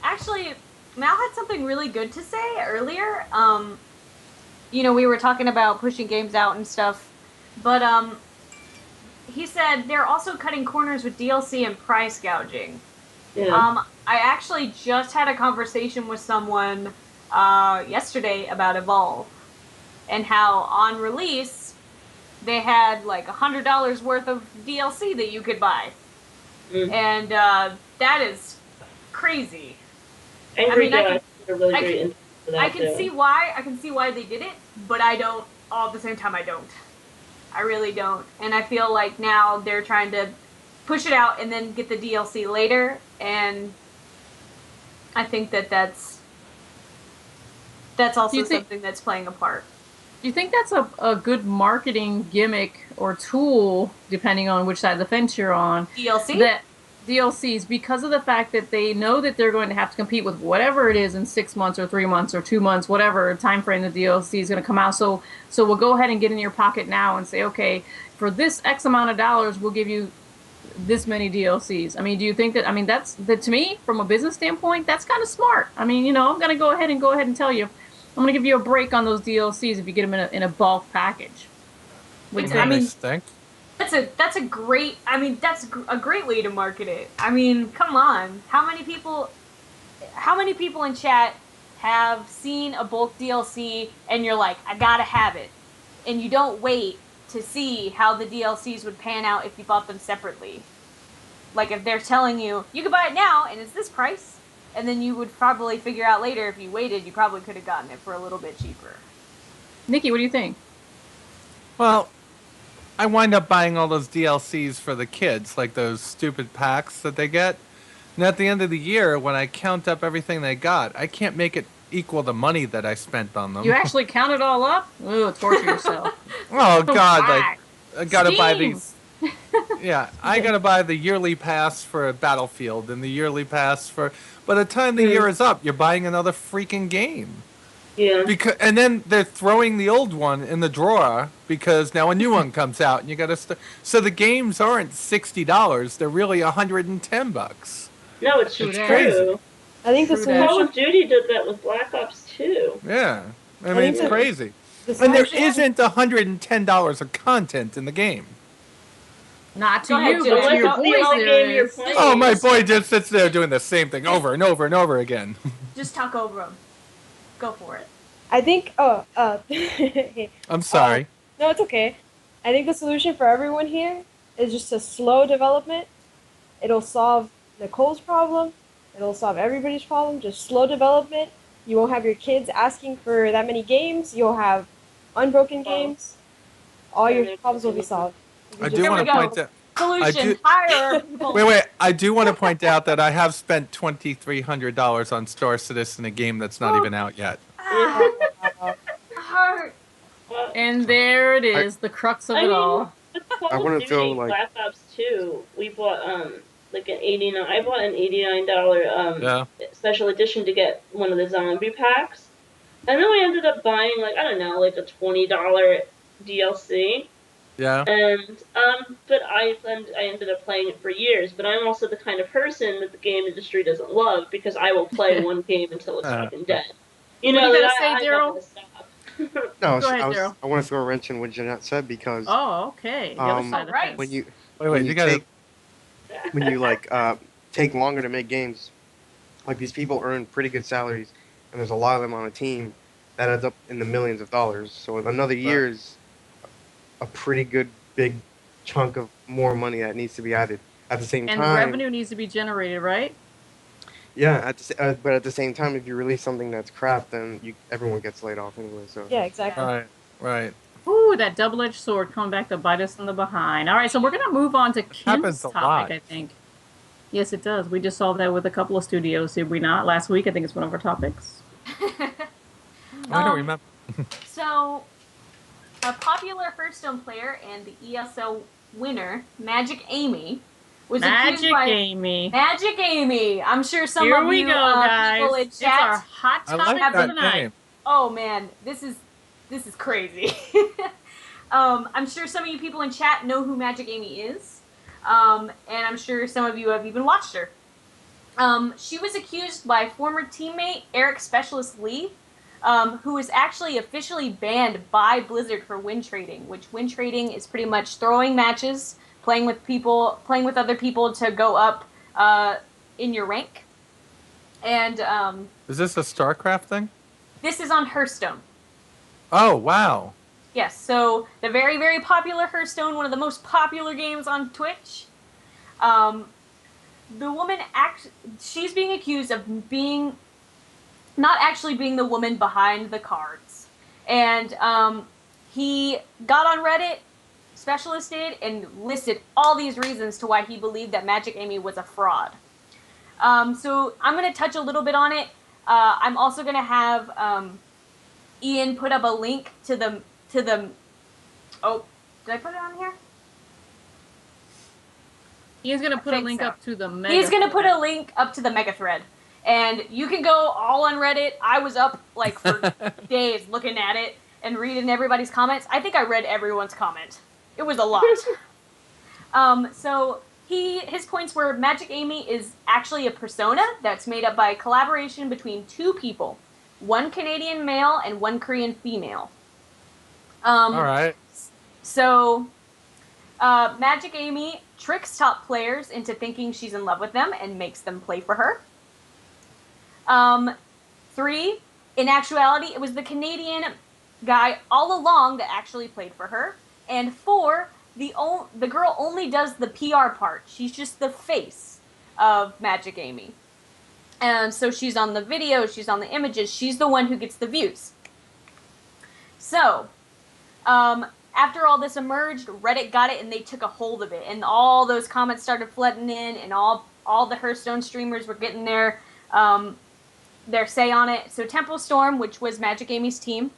Actually, Mal had something really good to say earlier. You know, we were talking about pushing games out and stuff, but he said they're also cutting corners with DLC and price gouging. Yeah. I actually just had a conversation with someone yesterday about Evolve and how on release they had like $100 worth of DLC that you could buy, and that is crazy. Angry I can see why. I can see why they did it, but I don't. All at the same time, I don't. I really don't. And I feel like now they're trying to push it out and then get the DLC later, and I think that's also something that's playing a part. Do you think that's a good marketing gimmick or tool, depending on which side of the fence you're on? DLC? That DLCs, because of the fact that they know that they're going to have to compete with whatever it is in 6 months or 3 months or 2 months, whatever time frame the DLC is going to come out. So we'll go ahead and get in your pocket now and say, okay, for this X amount of dollars, we'll give you this many DLCs. I mean, do you think that? I mean, to me, from a business standpoint, that's kind of smart. I mean, you know, I'm going to go ahead and tell you, I'm going to give you a break on those DLCs if you get them in a bulk package. That's a great. I mean, that's a great way to market it. I mean, come on. How many people in chat have seen a bulk DLC and you're like, I gotta have it, and you don't wait to see how the DLCs would pan out if you bought them separately? Like if they're telling you you can buy it now and it's this price, and then you would probably figure out later if you waited, you probably could have gotten it for a little bit cheaper. Nikki, what do you think? Well, I wind up buying all those DLCs for the kids, like those stupid packs that they get. And at the end of the year, when I count up everything they got, I can't make it equal the money that I spent on them. You actually count it all up? Ooh, torture yourself. Oh God, like I gotta buy Steam. these. Yeah, I gotta buy the yearly pass for Battlefield and the yearly pass for. By the time the year is up, you're buying another freaking game. Yeah. And then they're throwing the old one in the drawer because now a new one comes out and you gotta. So the games aren't $60; they're really $110. No, it's true. Crazy. I think the solution. Call of Duty did that with Black Ops 2. Yeah, I mean it's crazy. The And there solution- isn't $110 of content in the game. Not to Go ahead, you, Jill. but to your What's the boys only there game you're is. playing? Oh, my boy just sits there doing the same thing over and over and over again. Just talk over them. Go for it. I think. I'm sorry. No, it's okay. I think the solution for everyone here is just to slow development. It'll solve Nicole's problem. It'll solve everybody's problem. Just slow development. You won't have your kids asking for that many games. You'll have unbroken games. All your problems will be solved. I do want to point out. Solution: hire people. Wait. I do want to point out that I have spent $2,300 on Star Citizen, a game that's not even out yet. Heart. And there it is, the crux of it all. I want to throw like Black Ops 2. We bought like an $89. I bought an $89 special edition to get one of the zombie packs, and then we ended up buying like I don't know, like a $20 DLC. Yeah. And but I ended up playing it for years. But I'm also the kind of person that the game industry doesn't love because I will play one game until it's fucking dead. You What do know, you like gotta say, I'm not Daryl? gonna stop. No, Go ahead, Daryl. I want to throw a wrench in what Jeanette said because Oh, okay. The other side of the fence. when you Wait, you gotta. when you like take longer to make games, like these people earn pretty good salaries, and there's a lot of them on a team that adds up in the millions of dollars. So another year is a pretty good big chunk of more money that needs to be added. At the same And time, revenue needs to be generated, right? yeah. But at the same time, if you release something that's crap, then everyone gets laid off anyway. So Yeah, exactly. Right. Ooh, that double-edged sword coming back to bite us in the behind. All right, so we're gonna move on to happens Kim's a topic, lot. I think. Yes, it does. We just saw that with a couple of studios, did we not? Last week, I think it's one of our topics. I don't remember. So, a popular Hearthstone player and the ESL winner, Magic Amy, was accused Magic by Amy. Magic Amy. I'm sure some Here of we you go, guys. people in It's chat. our hot I topic like for that the night. name. Oh man, this is crazy. I'm sure some of you people in chat know who Magic Amy is, and I'm sure some of you have even watched her. She was accused by former teammate Eric Specialist Lee, who was actually officially banned by Blizzard for win trading, which win trading is pretty much throwing matches, playing with other people to go up in your rank. And Is this a StarCraft thing? this is on Hearthstone. Oh wow. Yes, so the very, very popular Hearthstone, one of the most popular games on Twitch. The woman she's being accused of not actually being the woman behind the cards. And he got on Reddit, Specialist did, and listed all these reasons to why he believed that Magic Amy was a fraud. So I'm going to touch a little bit on it. I'm also going to have Ian put up a link to the oh, did I put it on here? He's gonna put a link up to the mega. He's gonna put a link up to the mega thread, and you can go all on Reddit. I was up like for days looking at it and reading everybody's comments. I think I read everyone's comment. It was a lot. So his points were Magic Amy is actually a persona that's made up by a collaboration between two people, one Canadian male and one Korean female. All right. So, Magic Amy tricks top players into thinking she's in love with them and makes them play for her. 3, in actuality, it was the Canadian guy all along that actually played for her. And 4, the girl only does the PR part. She's just the face of Magic Amy. So she's on the videos, she's on the images, she's the one who gets the views. So, after all this emerged, Reddit got it and they took a hold of it. And all those comments started flooding in, and all the Hearthstone streamers were getting their say on it. So Tempo Storm, which was Magic Amy's team,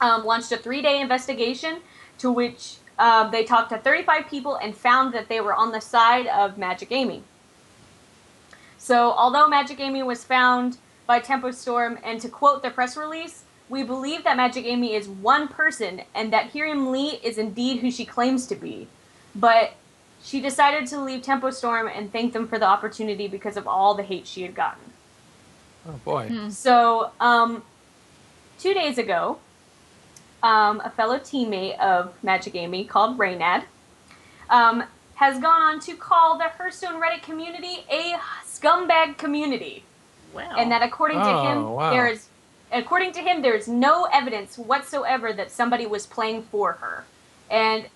launched a 3-day investigation to which they talked to 35 people and found that they were on the side of Magic Amy. So although Magic Amy was found by Tempo Storm, and to quote the press release, "We believe that Magic Amy is one person and that Hiriam Lee is indeed who she claims to be. But she decided to leave Tempo Storm and thank them for the opportunity because of all the hate she had gotten." Oh boy. So, 2 days ago, a fellow teammate of Magic Amy called Raynad has gone on to call the Hearthstone Reddit community a scumbag community. Wow. And that according to him, there is no evidence whatsoever that somebody was playing for her. And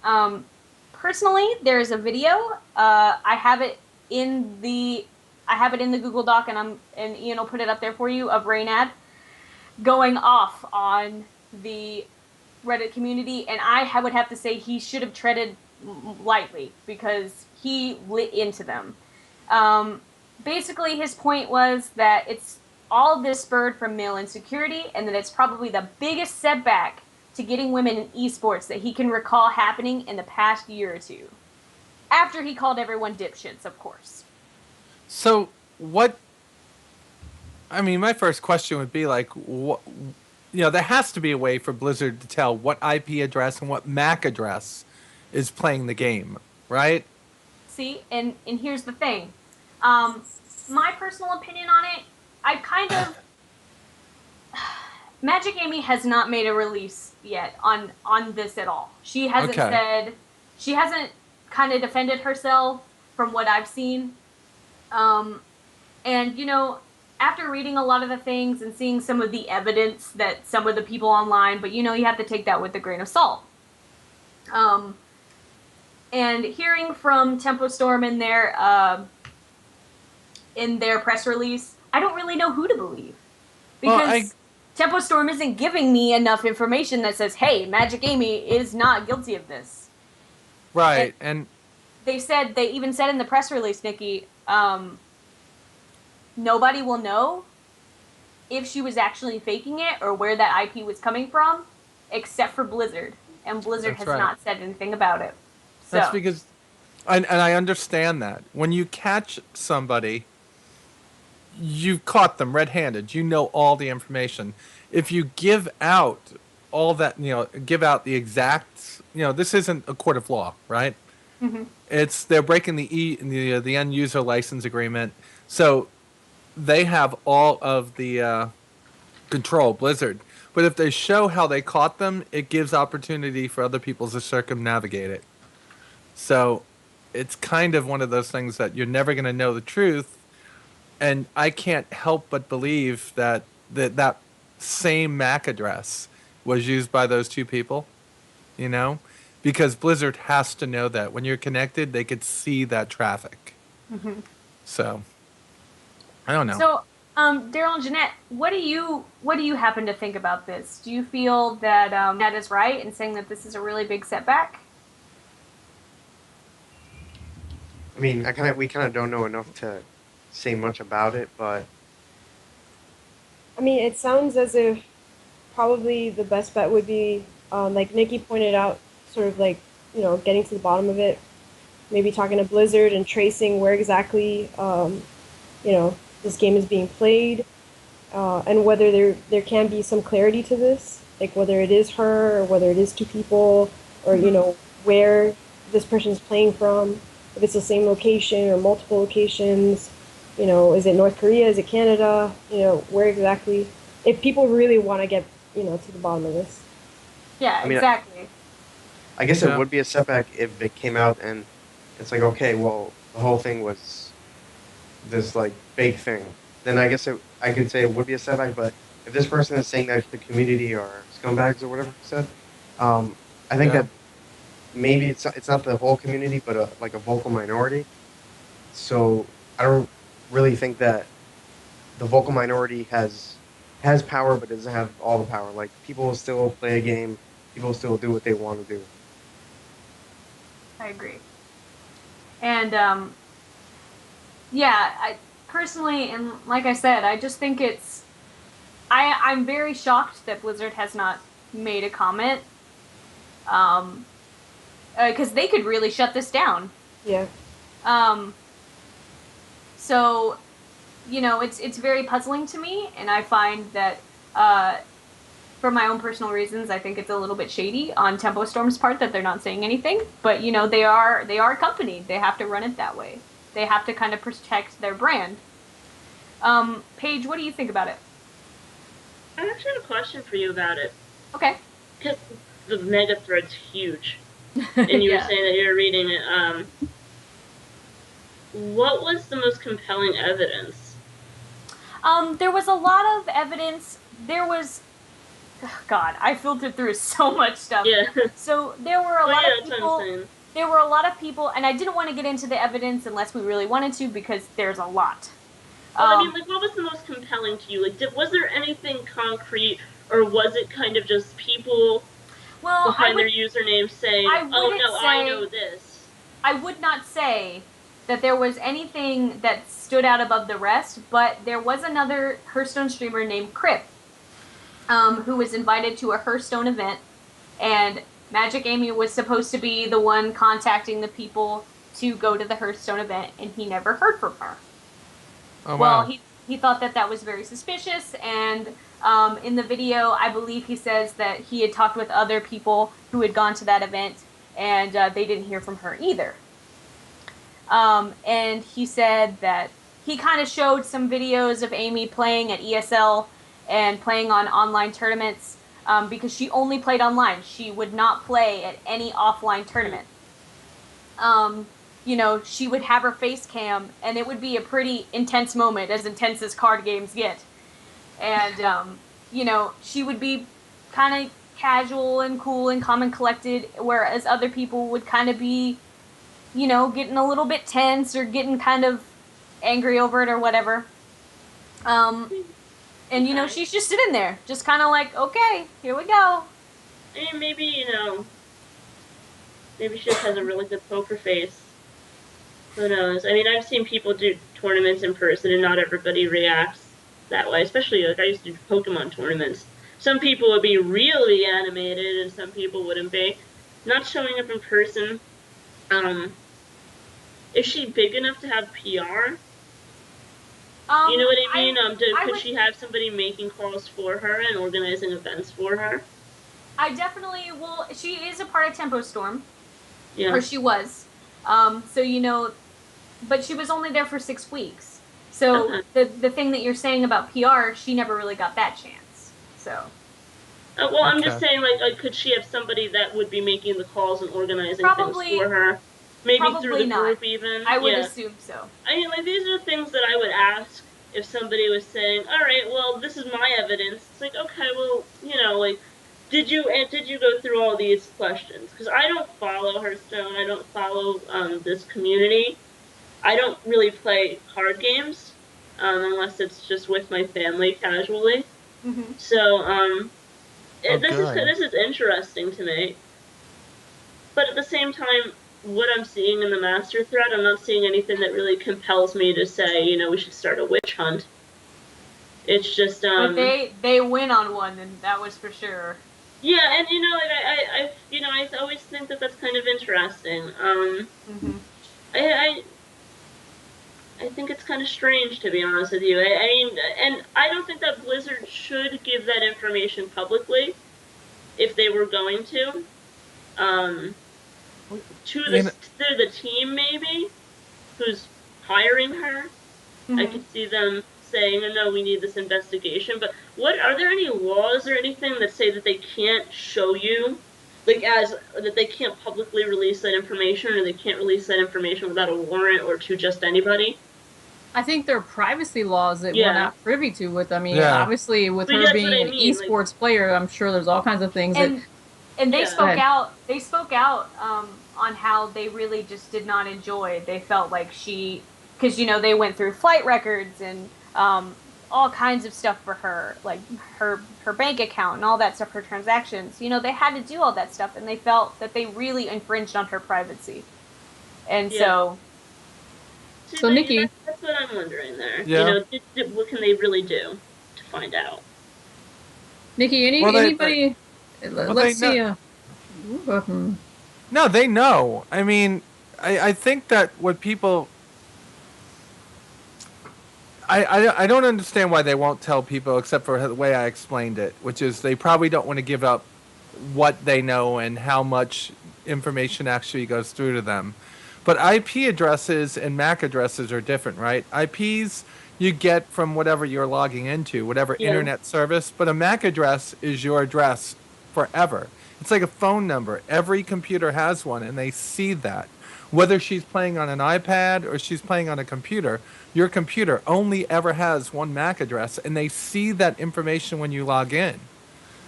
personally, there is a video. I have it in the Google Doc, and Ian will put it up there for you, of Raynad going off on the Reddit community, and I would have to say he should have treaded lightly because he lit into them. Basically, his point was that it's all this spurred from male insecurity, and that it's probably the biggest setback to getting women in esports that he can recall happening in the past year or two. After he called everyone dipshits, of course. So what? I mean, my first question would be like, what? You know, there has to be a way for Blizzard to tell what IP address and what MAC address is playing the game, right? See, and here's the thing. My personal opinion on it, I kind of Magic Amy has not made a release yet on this at all. She hasn't said, she hasn't kind of defended herself from what I've seen. And you know, after reading a lot of the things and seeing some of the evidence that some of the people online, but you know, you have to take that with a grain of salt. And hearing from Tempo Storm in their press release, I don't really know who to believe. Because Tempo Storm isn't giving me enough information that says, hey, Magic Amy is not guilty of this. Right, and they even said in the press release, Nikki, nobody will know if she was actually faking it or where that IP was coming from, except for Blizzard. And Blizzard has not said anything about it. So. That's because, and I understand that. When you catch somebody, you've caught them red-handed. You know all the information. If you give out all that, you know, give out the exact, you know, this isn't a court of law, right? Mm-hmm. They're breaking the end user license agreement, so they have all of the control, Blizzard. But if they show how they caught them, it gives opportunity for other people to circumnavigate it. So it's kind of one of those things that you're never going to know the truth. And I can't help but believe that that same MAC address was used by those two people, you know? Because Blizzard has to know that. When you're connected, they could see that traffic. Mm-hmm. So, I don't know. So, Daryl and Jeanette, what do you happen to think about this? Do you feel that Jeanette is right in saying that this is a really big setback? I mean, we kind of don't know enough to say much about it, but I mean, it sounds as if probably the best bet would be, like Nikki pointed out, sort of like, you know, getting to the bottom of it, maybe talking to Blizzard and tracing where exactly, you know, this game is being played, and whether there can be some clarity to this, like whether it is her or whether it is two people, or, you know, where this person's playing from, if it's the same location or multiple locations. You know, is it North Korea? Is it Canada? You know, where exactly? If people really want to get, you know, to the bottom of this. Yeah, I mean, exactly. I guess it would be a setback if it came out and it's like, okay, well, the whole thing was this, like, fake thing. Then I guess I could say it would be a setback, but if this person is saying that the community are scumbags or whatever you said, I think that maybe it's not the whole community, but like a vocal minority. So I don't really think that the vocal minority has power, but doesn't have all the power. Like, people will still play a game, people will still do what they want to do. I agree. And yeah, I personally, and like I said, I just think it's, I'm very shocked that Blizzard has not made a comment, because they could really shut this down. Yeah. So, you know, it's very puzzling to me, and I find that, for my own personal reasons, I think it's a little bit shady on Tempo Storm's part that they're not saying anything. But, you know, they are a company. They have to run it that way. They have to kind of protect their brand. Paige, what do you think about it? I actually have a question for you about it. Okay. Because the mega thread's huge. And you were saying that you were reading it. What was the most compelling evidence? There was a lot of evidence. There was, God, I filtered through so much stuff. Yeah. So there were a lot of that's what I'm saying. There were a lot of people, and I didn't want to get into the evidence unless we really wanted to, because there's a lot. Well, I mean, like, what was the most compelling to you? Like, was there anything concrete, or was it kind of just people behind their username saying, "Oh no, I know this"? I would not say that there was anything that stood out above the rest, but there was another Hearthstone streamer named Crip, who was invited to a Hearthstone event, and Magic Amy was supposed to be the one contacting the people to go to the Hearthstone event, and he never heard from her. Oh, wow. Well, he thought that was very suspicious, and in the video, I believe he says that he had talked with other people who had gone to that event, and they didn't hear from her either. And he said that he kind of showed some videos of Amy playing at ESL and playing on online tournaments because she only played online. She would not play at any offline tournament. You know, she would have her face cam, and it would be a pretty intense moment, as intense as card games get. And, you know, she would be kind of casual and cool and calm and collected, whereas other people would kind of be, you know, getting a little bit tense or getting kind of angry over it or whatever. And, you know, she's just sitting there, just kind of like, okay, here we go. And maybe, you know, maybe she just has a really good poker face. Who knows? I mean, I've seen people do tournaments in person, and not everybody reacts that way. Especially, like, I used to do Pokemon tournaments. Some people would be really animated, and some people wouldn't be. Not showing up in person. Is she big enough to have PR? You know what I mean? Could she have somebody making calls for her and organizing events for her? I definitely will. She is a part of Tempo Storm. Yeah. Or she was. So, you know, but she was only there for 6 weeks. So the thing that you're saying about PR, she never really got that chance. So. Well, I'm just saying, like, could she have somebody that would be making the calls and organizing things for her? Maybe through the group even? I would assume so. I mean, like, these are things that I would ask if somebody was saying, all right, well, this is my evidence. It's like, okay, well, you know, like, did you go through all these questions? Because I don't follow Hearthstone. I don't follow this community. I don't really play card games unless it's just with my family casually. Mm-hmm. So this is interesting to me. But at the same time, what I'm seeing in the master thread, I'm not seeing anything that really compels me to say, you know, we should start a witch hunt. It's just But they win on one, and that was for sure. Yeah, and you know, like, I always think that that's kind of interesting. I think it's kind of strange, to be honest with you. I mean, and I don't think that Blizzard should give that information publicly, if they were going to. To the team, maybe, who's hiring her. I could see them saying, oh, no, we need this investigation. But are there any laws or anything that say that they can't show you, like, that they can't publicly release that information, or they can't release that information without a warrant or to just anybody? I think there are privacy laws that we're not privy to with. I mean, obviously, with But her that's being what I an mean, esports player, I'm sure there's all kinds of things And they spoke out. They spoke out on how they really just did not enjoy. They felt like because you know they went through flight records and all kinds of stuff for her, like her bank account and all that stuff, her transactions. You know, they had to do all that stuff, and they felt that they really infringed on her privacy. And so. So Nikki, that's what I'm wondering there. Yeah. You know, what can they really do to find out? Nikki, anybody? Let's see. No, they know. I mean, I think that what people... I don't understand why they won't tell people, except for the way I explained it, which is they probably don't want to give up what they know and how much information actually goes through to them. But IP addresses and MAC addresses are different, right? IPs you get from whatever you're logging into, whatever internet service, but a MAC address is your address forever. It's like a phone number. Every computer has one, and they see that. Whether she's playing on an iPad or she's playing on a computer, your computer only ever has one MAC address, and they see that information when you log in.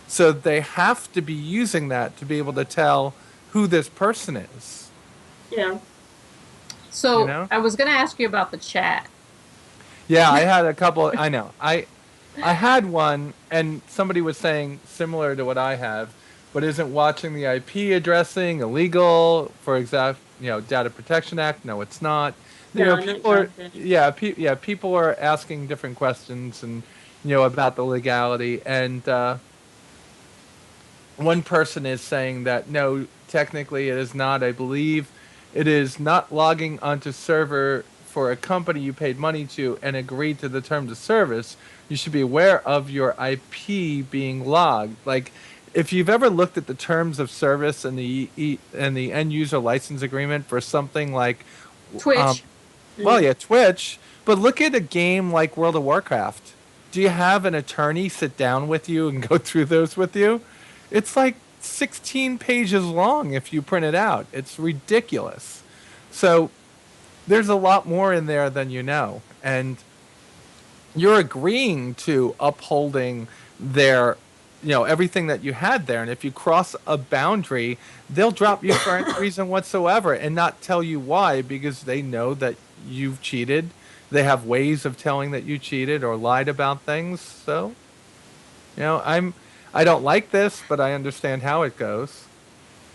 So they have to be using that to be able to tell who this person is. Yeah. So You know? I was going to ask you about the chat. Yeah, I had a couple. I know. I had one, and somebody was saying similar to what I have, but isn't watching the IP addressing illegal? For example, Data Protection Act. No, it's not. People are asking different questions, and about the legality. And one person is saying that no, technically it is not. I believe it is not logging onto server for a company you paid money to and agreed to the terms of service. You should be aware of your IP being logged. Like, if you've ever looked at the terms of service and the end user license agreement for something like Twitch. Twitch, but look at a game like World of Warcraft. Do you have an attorney sit down with you and go through those with you? It's like 16 pages long if you print it out. It's ridiculous. So there's a lot more in there than you know. And you're agreeing to upholding their, everything that you had there. And if you cross a boundary, they'll drop you for any reason whatsoever and not tell you why, because they know that you've cheated. They have ways of telling that you cheated or lied about things. So, I don't like this, but I understand how it goes.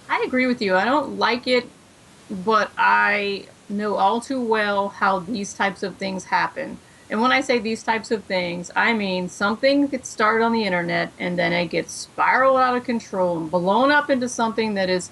I agree with you. I don't like it, but I know all too well how these types of things happen. And when I say these types of things, I mean something gets started on the internet and then it gets spiraled out of control and blown up into something that is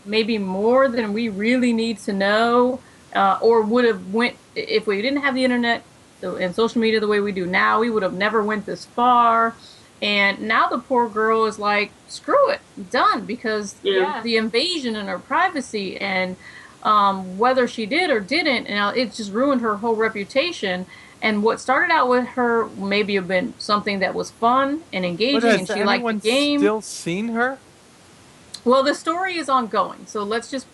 maybe more than we really need to know, or would have went if we didn't have the internet and social media the way we do now. We would have never went this far. And now the poor girl is like, screw it, done, because the invasion in her privacy and whether she did or didn't, it just ruined her whole reputation. And what started out with her maybe have been something that was fun and engaging, and she liked the game. Still seen her? Well, the story is ongoing, so let's just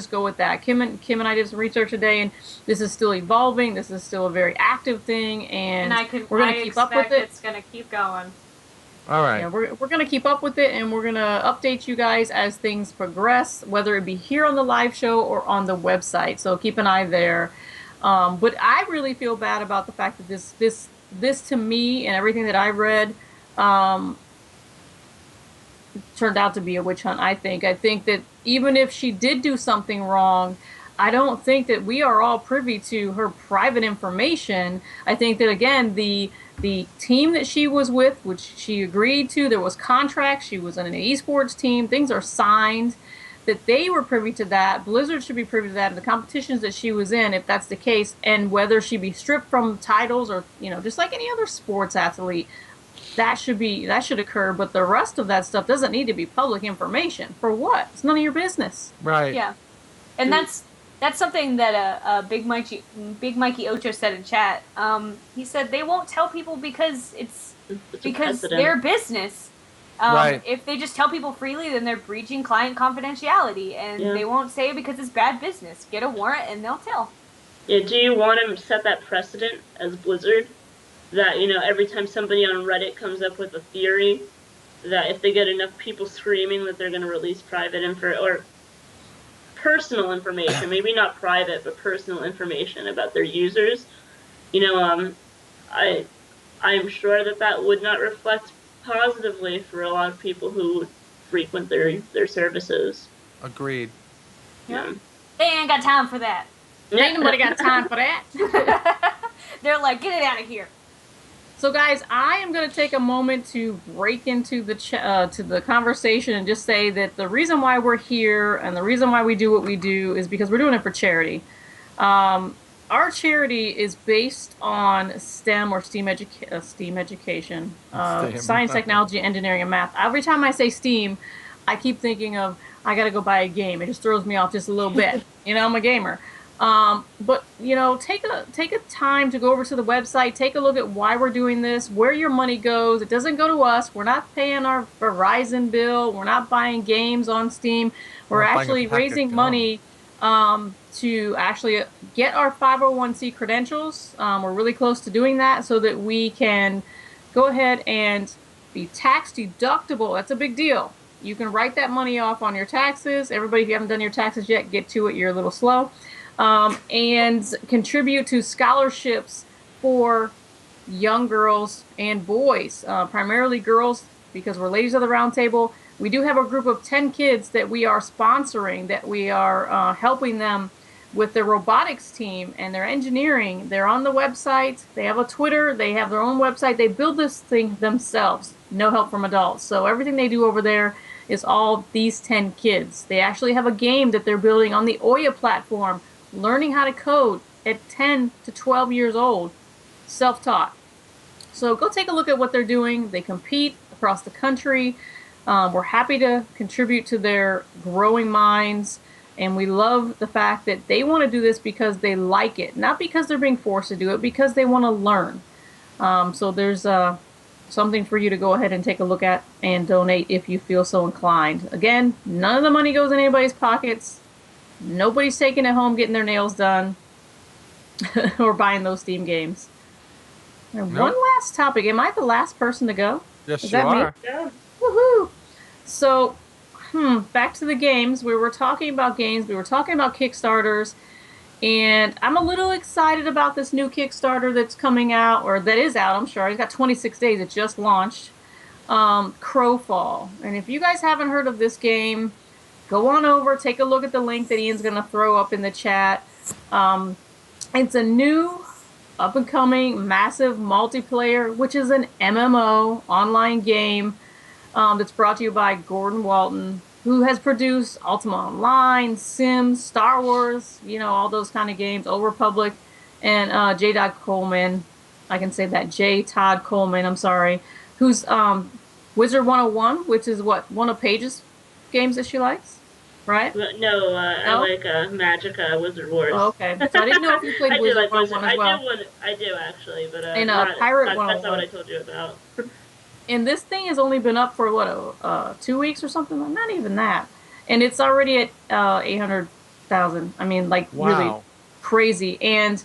go with that. Kim and I did some research today, and this is still evolving. This is still a very active thing, and we're going to keep up with it. It's going to keep going. All right. Yeah, we're going to keep up with it, and we're going to update you guys as things progress, whether it be here on the live show or on the website. So keep an eye there. But I really feel bad about the fact that this to me and everything that I read turned out to be a witch hunt. I think that even if she did do something wrong, I don't think that we are all privy to her private information. I think that, again, the team that she was with, which she agreed to, there was contracts, she was in an esports team, things are signed, that they were privy to that. Blizzard should be privy to that, and the competitions that she was in, if that's the case, and whether she be stripped from titles or, just like any other sports athlete, that should occur. But the rest of that stuff doesn't need to be public information. For what? It's none of your business. Right. Yeah. And that's something that Big Mikey Ocho said in chat. He said they won't tell people because it's their business. Right. If they just tell people freely, then they're breaching client confidentiality, and they won't say it because it's bad business. Get a warrant and they'll tell. Yeah. Do you want to set that precedent as Blizzard that every time somebody on Reddit comes up with a theory, that if they get enough people screaming that they're going to release private info or personal information, maybe not private, but personal information about their users, I'm sure that would not reflect positively for a lot of people who frequent their services. Agreed. Yeah. They ain't got time for that. Ain't nobody got time for that. They're like, get it out of here. So, guys, I am going to take a moment to break into the conversation and just say that the reason why we're here and the reason why we do what we do is because we're doing it for charity. Our charity is based on STEM or STEAM education, science, technology, engineering, and math. Every time I say STEAM, I keep thinking of, I got to go buy a game. It just throws me off just a little bit. I'm a gamer. But take a time to go over to the website, take a look at why we're doing this, where your money goes. It doesn't go to us. We're not paying our Verizon bill. We're not buying games on Steam. We're actually raising money to actually get our 501c credentials. We're really close to doing that so that we can go ahead and be tax deductible. That's a big deal. You can write that money off on your taxes. Everybody, if you haven't done your taxes yet, get to it. You're a little slow. And contribute to scholarships for young girls and boys, primarily girls, because we're ladies of the round table. We do have a group of 10 kids that we are sponsoring, that we are helping them with their robotics team and their engineering. They're on the website. They have a Twitter. They have their own website. They build this thing themselves. No help from adults. So everything they do over there is all these 10 kids. They actually have a game that they're building on the Oya platform, learning how to code at 10 to 12 years old, self-taught. So go take a look at what they're doing. They compete across the country. We're happy to contribute to their growing minds, and we love the fact that they want to do this because they like it, not because they're being forced to do it, because they want to learn. So there's something for you to go ahead and take a look at and donate if you feel so inclined. Again, none of the money goes in anybody's pockets. Nobody's taking it home getting their nails done or buying those Steam games. And Nope. one last topic. Am I the last person to go? Yes, Is you that me? are. Yeah. Woohoo! So, back to the games. We were talking about games. We were talking about Kickstarters. And I'm a little excited about this new Kickstarter that's coming out, or that is out, I'm sure. It's got 26 days. It just launched. Crowfall. And if you guys haven't heard of this game, go on over, take a look at the link that Ian's going to throw up in the chat. It's a new, up-and-coming, massive multiplayer, which is an MMO online game that's brought to you by Gordon Walton, who has produced Ultima Online, Sims, Star Wars, all those kind of games, Old Republic, and J. Todd Coleman. I can say that, J. Todd Coleman, I'm sorry, who's Wizard 101, which is one of Paige's games that she likes, right? No, I like Magica Wizard Wars. Oh, okay. So I didn't know if you played Wizard 101 as well. I do actually, but And that's Pirate not 101. what I told you about. And this thing has only been up for, 2 weeks or something? Not even that. And it's already at 800,000. I mean, like, really Wow. crazy. And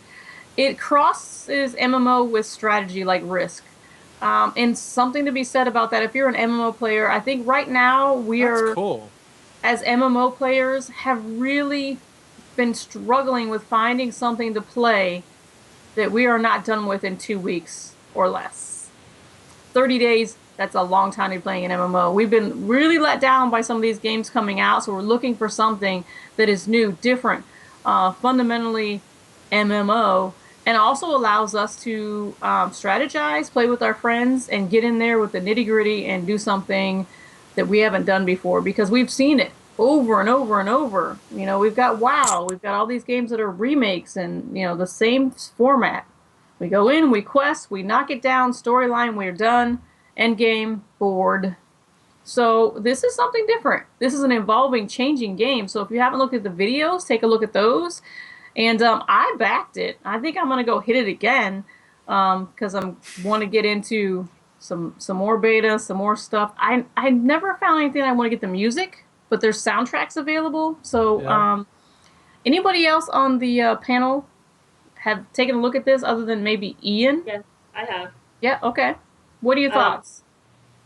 it crosses MMO with strategy like Risk. And something to be said about that, if you're an MMO player, I think right now That's cool. as MMO players, have really been struggling with finding something to play that we are not done with in 2 weeks or less. 30 days, that's a long time to be playing an MMO. We've been really let down by some of these games coming out, so we're looking for something that is new, different, fundamentally MMO, and also allows us to strategize, play with our friends, and get in there with the nitty-gritty and do something that we haven't done before, because we've seen it over and over and over. We've got WoW, we've got all these games that are remakes and, the same format. We go in, we quest, we knock it down, storyline, we're done, end game, board. So this is something different. This is an evolving, changing game. So if you haven't looked at the videos, take a look at those. And I backed it. I think I'm going to go hit it again because I want to get into some more beta, some more stuff. I never found anything I want to get the music, but there's soundtracks available. So anybody else on the panel have taken a look at this other than maybe Ian? Yeah, I have. Yeah, okay. What are your thoughts?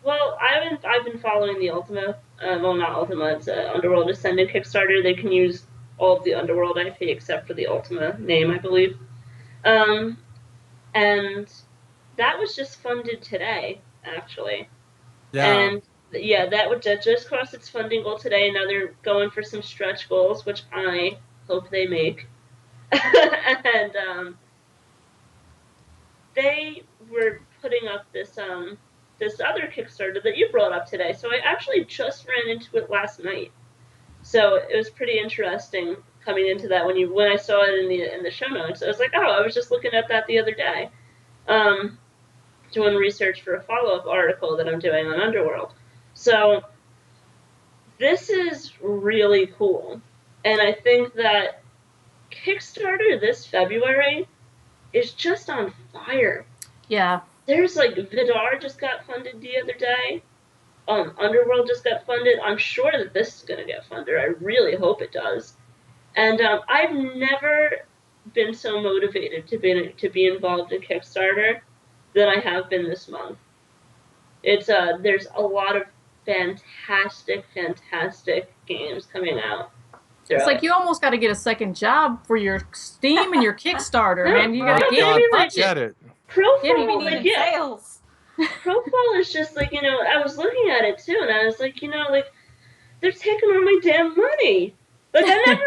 Well, I've been following the Ultima, well, not Ultima, it's Underworld Ascended Kickstarter. They can use all of the Underworld IP except for the Ultima name, I believe. And that was just funded today, actually. Yeah. And yeah, that just crossed its funding goal today. Now they're going for some stretch goals, which I hope they make. And they were putting up this other Kickstarter that you brought up today. So I actually just ran into it last night. So it was pretty interesting coming into that when I saw it in the show notes. I was like, oh, I was just looking at that the other day, doing research for a follow-up article that I'm doing on Underworld. So this is really cool, and I think that Kickstarter this February is just on fire. Yeah. There's Vidar just got funded the other day. Underworld just got funded. I'm sure that this is going to get funded. I really hope it does. And I've never been so motivated to be involved in Kickstarter than I have been this month. It's there's a lot of fantastic games coming out. It's like you almost got to get a second job for your Steam and your Kickstarter, man. You got to Get it. Crowfall, sales. Crowfall is just I was looking at it too, and I was they're taking all my damn money. I never,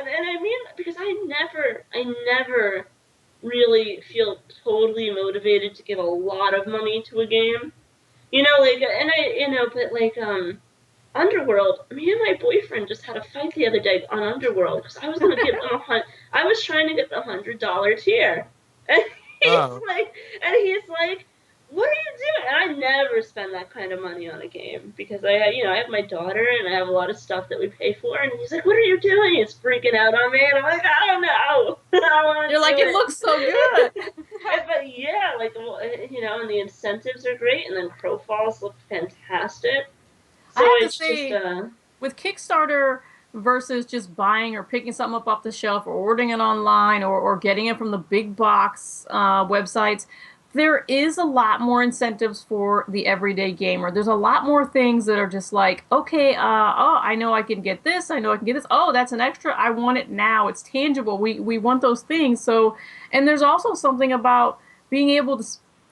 and I mean, because I never really feel totally motivated to give a lot of money to a game, Underworld. Me and my boyfriend just had a fight the other day on Underworld because I was gonna give them I was trying to get the $100 tier, and he's like, what are you doing? And I never spend that kind of money on a game because I have my daughter and I have a lot of stuff that we pay for. And he's like, what are you doing? It's freaking out on me. And I'm like, I don't know. I want to You're like, it looks so good. But yeah, like, and the incentives are great. And then Crowfalls look fantastic. So I have to it's say, just, with Kickstarter versus just buying or picking something up off the shelf or ordering it online or getting it from the big box websites, there is a lot more incentives for the everyday gamer. There's a lot more things that are just like, okay, oh, I know I can get this. I know I can get this. Oh, that's an extra. I want it now. It's tangible. We want those things. So, and there's also something about being able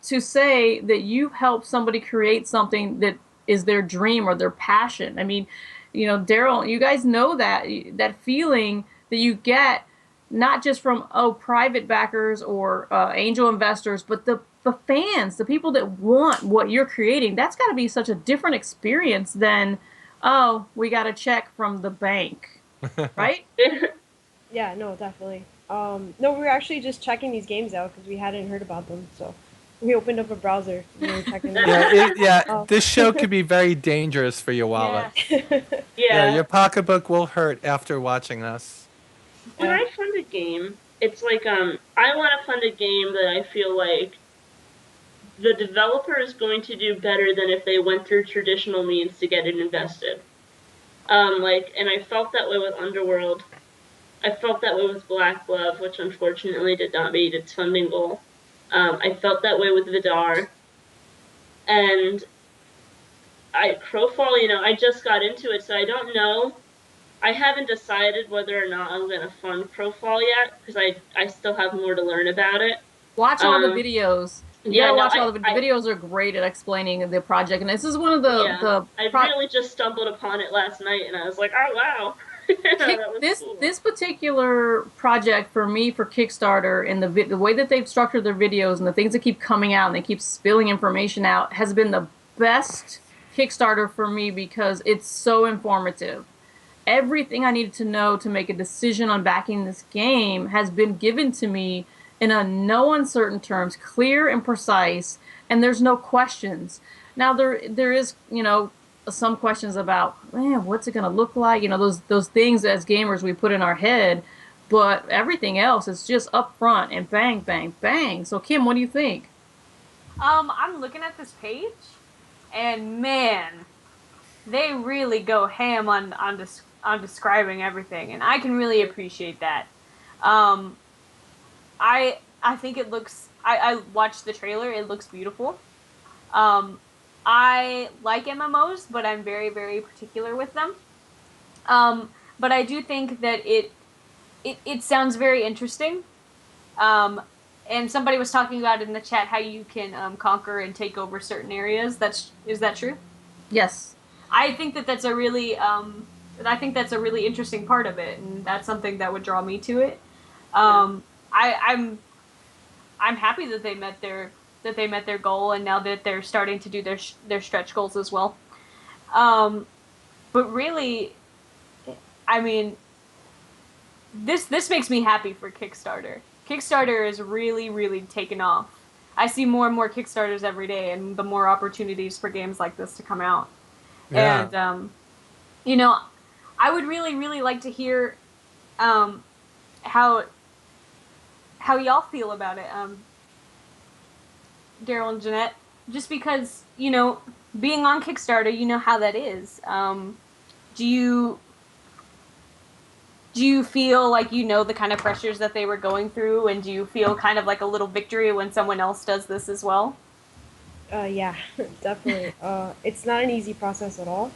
to say that you've helped somebody create something that is their dream or their passion. I mean, Daryl, you guys know that feeling that you get not just from private backers or angel investors, but the fans, the people that want what you're creating. That's got to be such a different experience than, oh, we got a check from the bank, right? Yeah, no, definitely. No, we were actually just checking these games out because we hadn't heard about them, so we opened up a browser and we were checking them out. Yeah, this show could be very dangerous for your wallet. Yeah, your pocketbook will hurt after watching this. When I fund a game, it's like I want to fund a game that I feel like the developer is going to do better than if they went through traditional means to get it invested. And I felt that way with Underworld. I felt that way with Black Glove, which unfortunately did not meet its funding goal. I felt that way with Vidar. And Crowfall, I just got into it, so I don't know. I haven't decided whether or not I'm going to fund Crowfall yet, because I still have more to learn about it. Watch all the videos. You gotta watch all the videos. Are great at explaining the project, and this is one of I really just stumbled upon it last night, and I was like, oh wow. This particular project for me for Kickstarter and the way that they've structured their videos and the things that keep coming out and they keep spilling information out has been the best Kickstarter for me because it's so informative. Everything I needed to know to make a decision on backing this game has been given to me in a no uncertain terms, clear and precise, and there's no questions. Now there is, some questions about, man, what's it going to look like? Those things as gamers we put in our head, but everything else is just up front and bang, bang, bang. So Kim, what do you think? I'm looking at this page, and man, they really go ham on describing everything, and I can really appreciate that. I think it looks. I watched the trailer. It looks beautiful. I like MMOs, but I'm very, very particular with them. But I do think that it sounds very interesting. And somebody was talking about in the chat how you can conquer and take over certain areas. Is that true? Yes. I think that's a really interesting part of it, and that's something that would draw me to it. I'm happy that they met their goal, and now that they're starting to do their stretch goals as well. But really, I mean, this makes me happy for Kickstarter. Kickstarter is really, really taken off. I see more and more Kickstarters every day, and the more opportunities for games like this to come out. Yeah. And I would really, really like to hear how y'all feel about it. Daryl and Jeanette, just because, being on Kickstarter, you know how that is. Do you feel like the kind of pressures that they were going through, and do you feel kind of like a little victory when someone else does this as well? Yeah, definitely. It's not an easy process at all,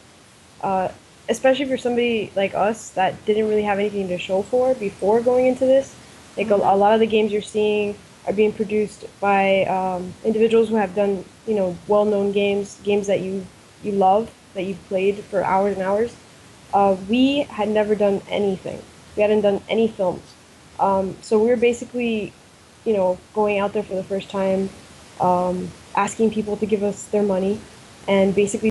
especially for somebody like us that didn't really have anything to show for before going into this. Like a lot of the games you're seeing are being produced by individuals who have done, well-known games that you love, that you've played for hours and hours. We had never done anything. We hadn't done any films. So we were basically, going out there for the first time, asking people to give us their money and basically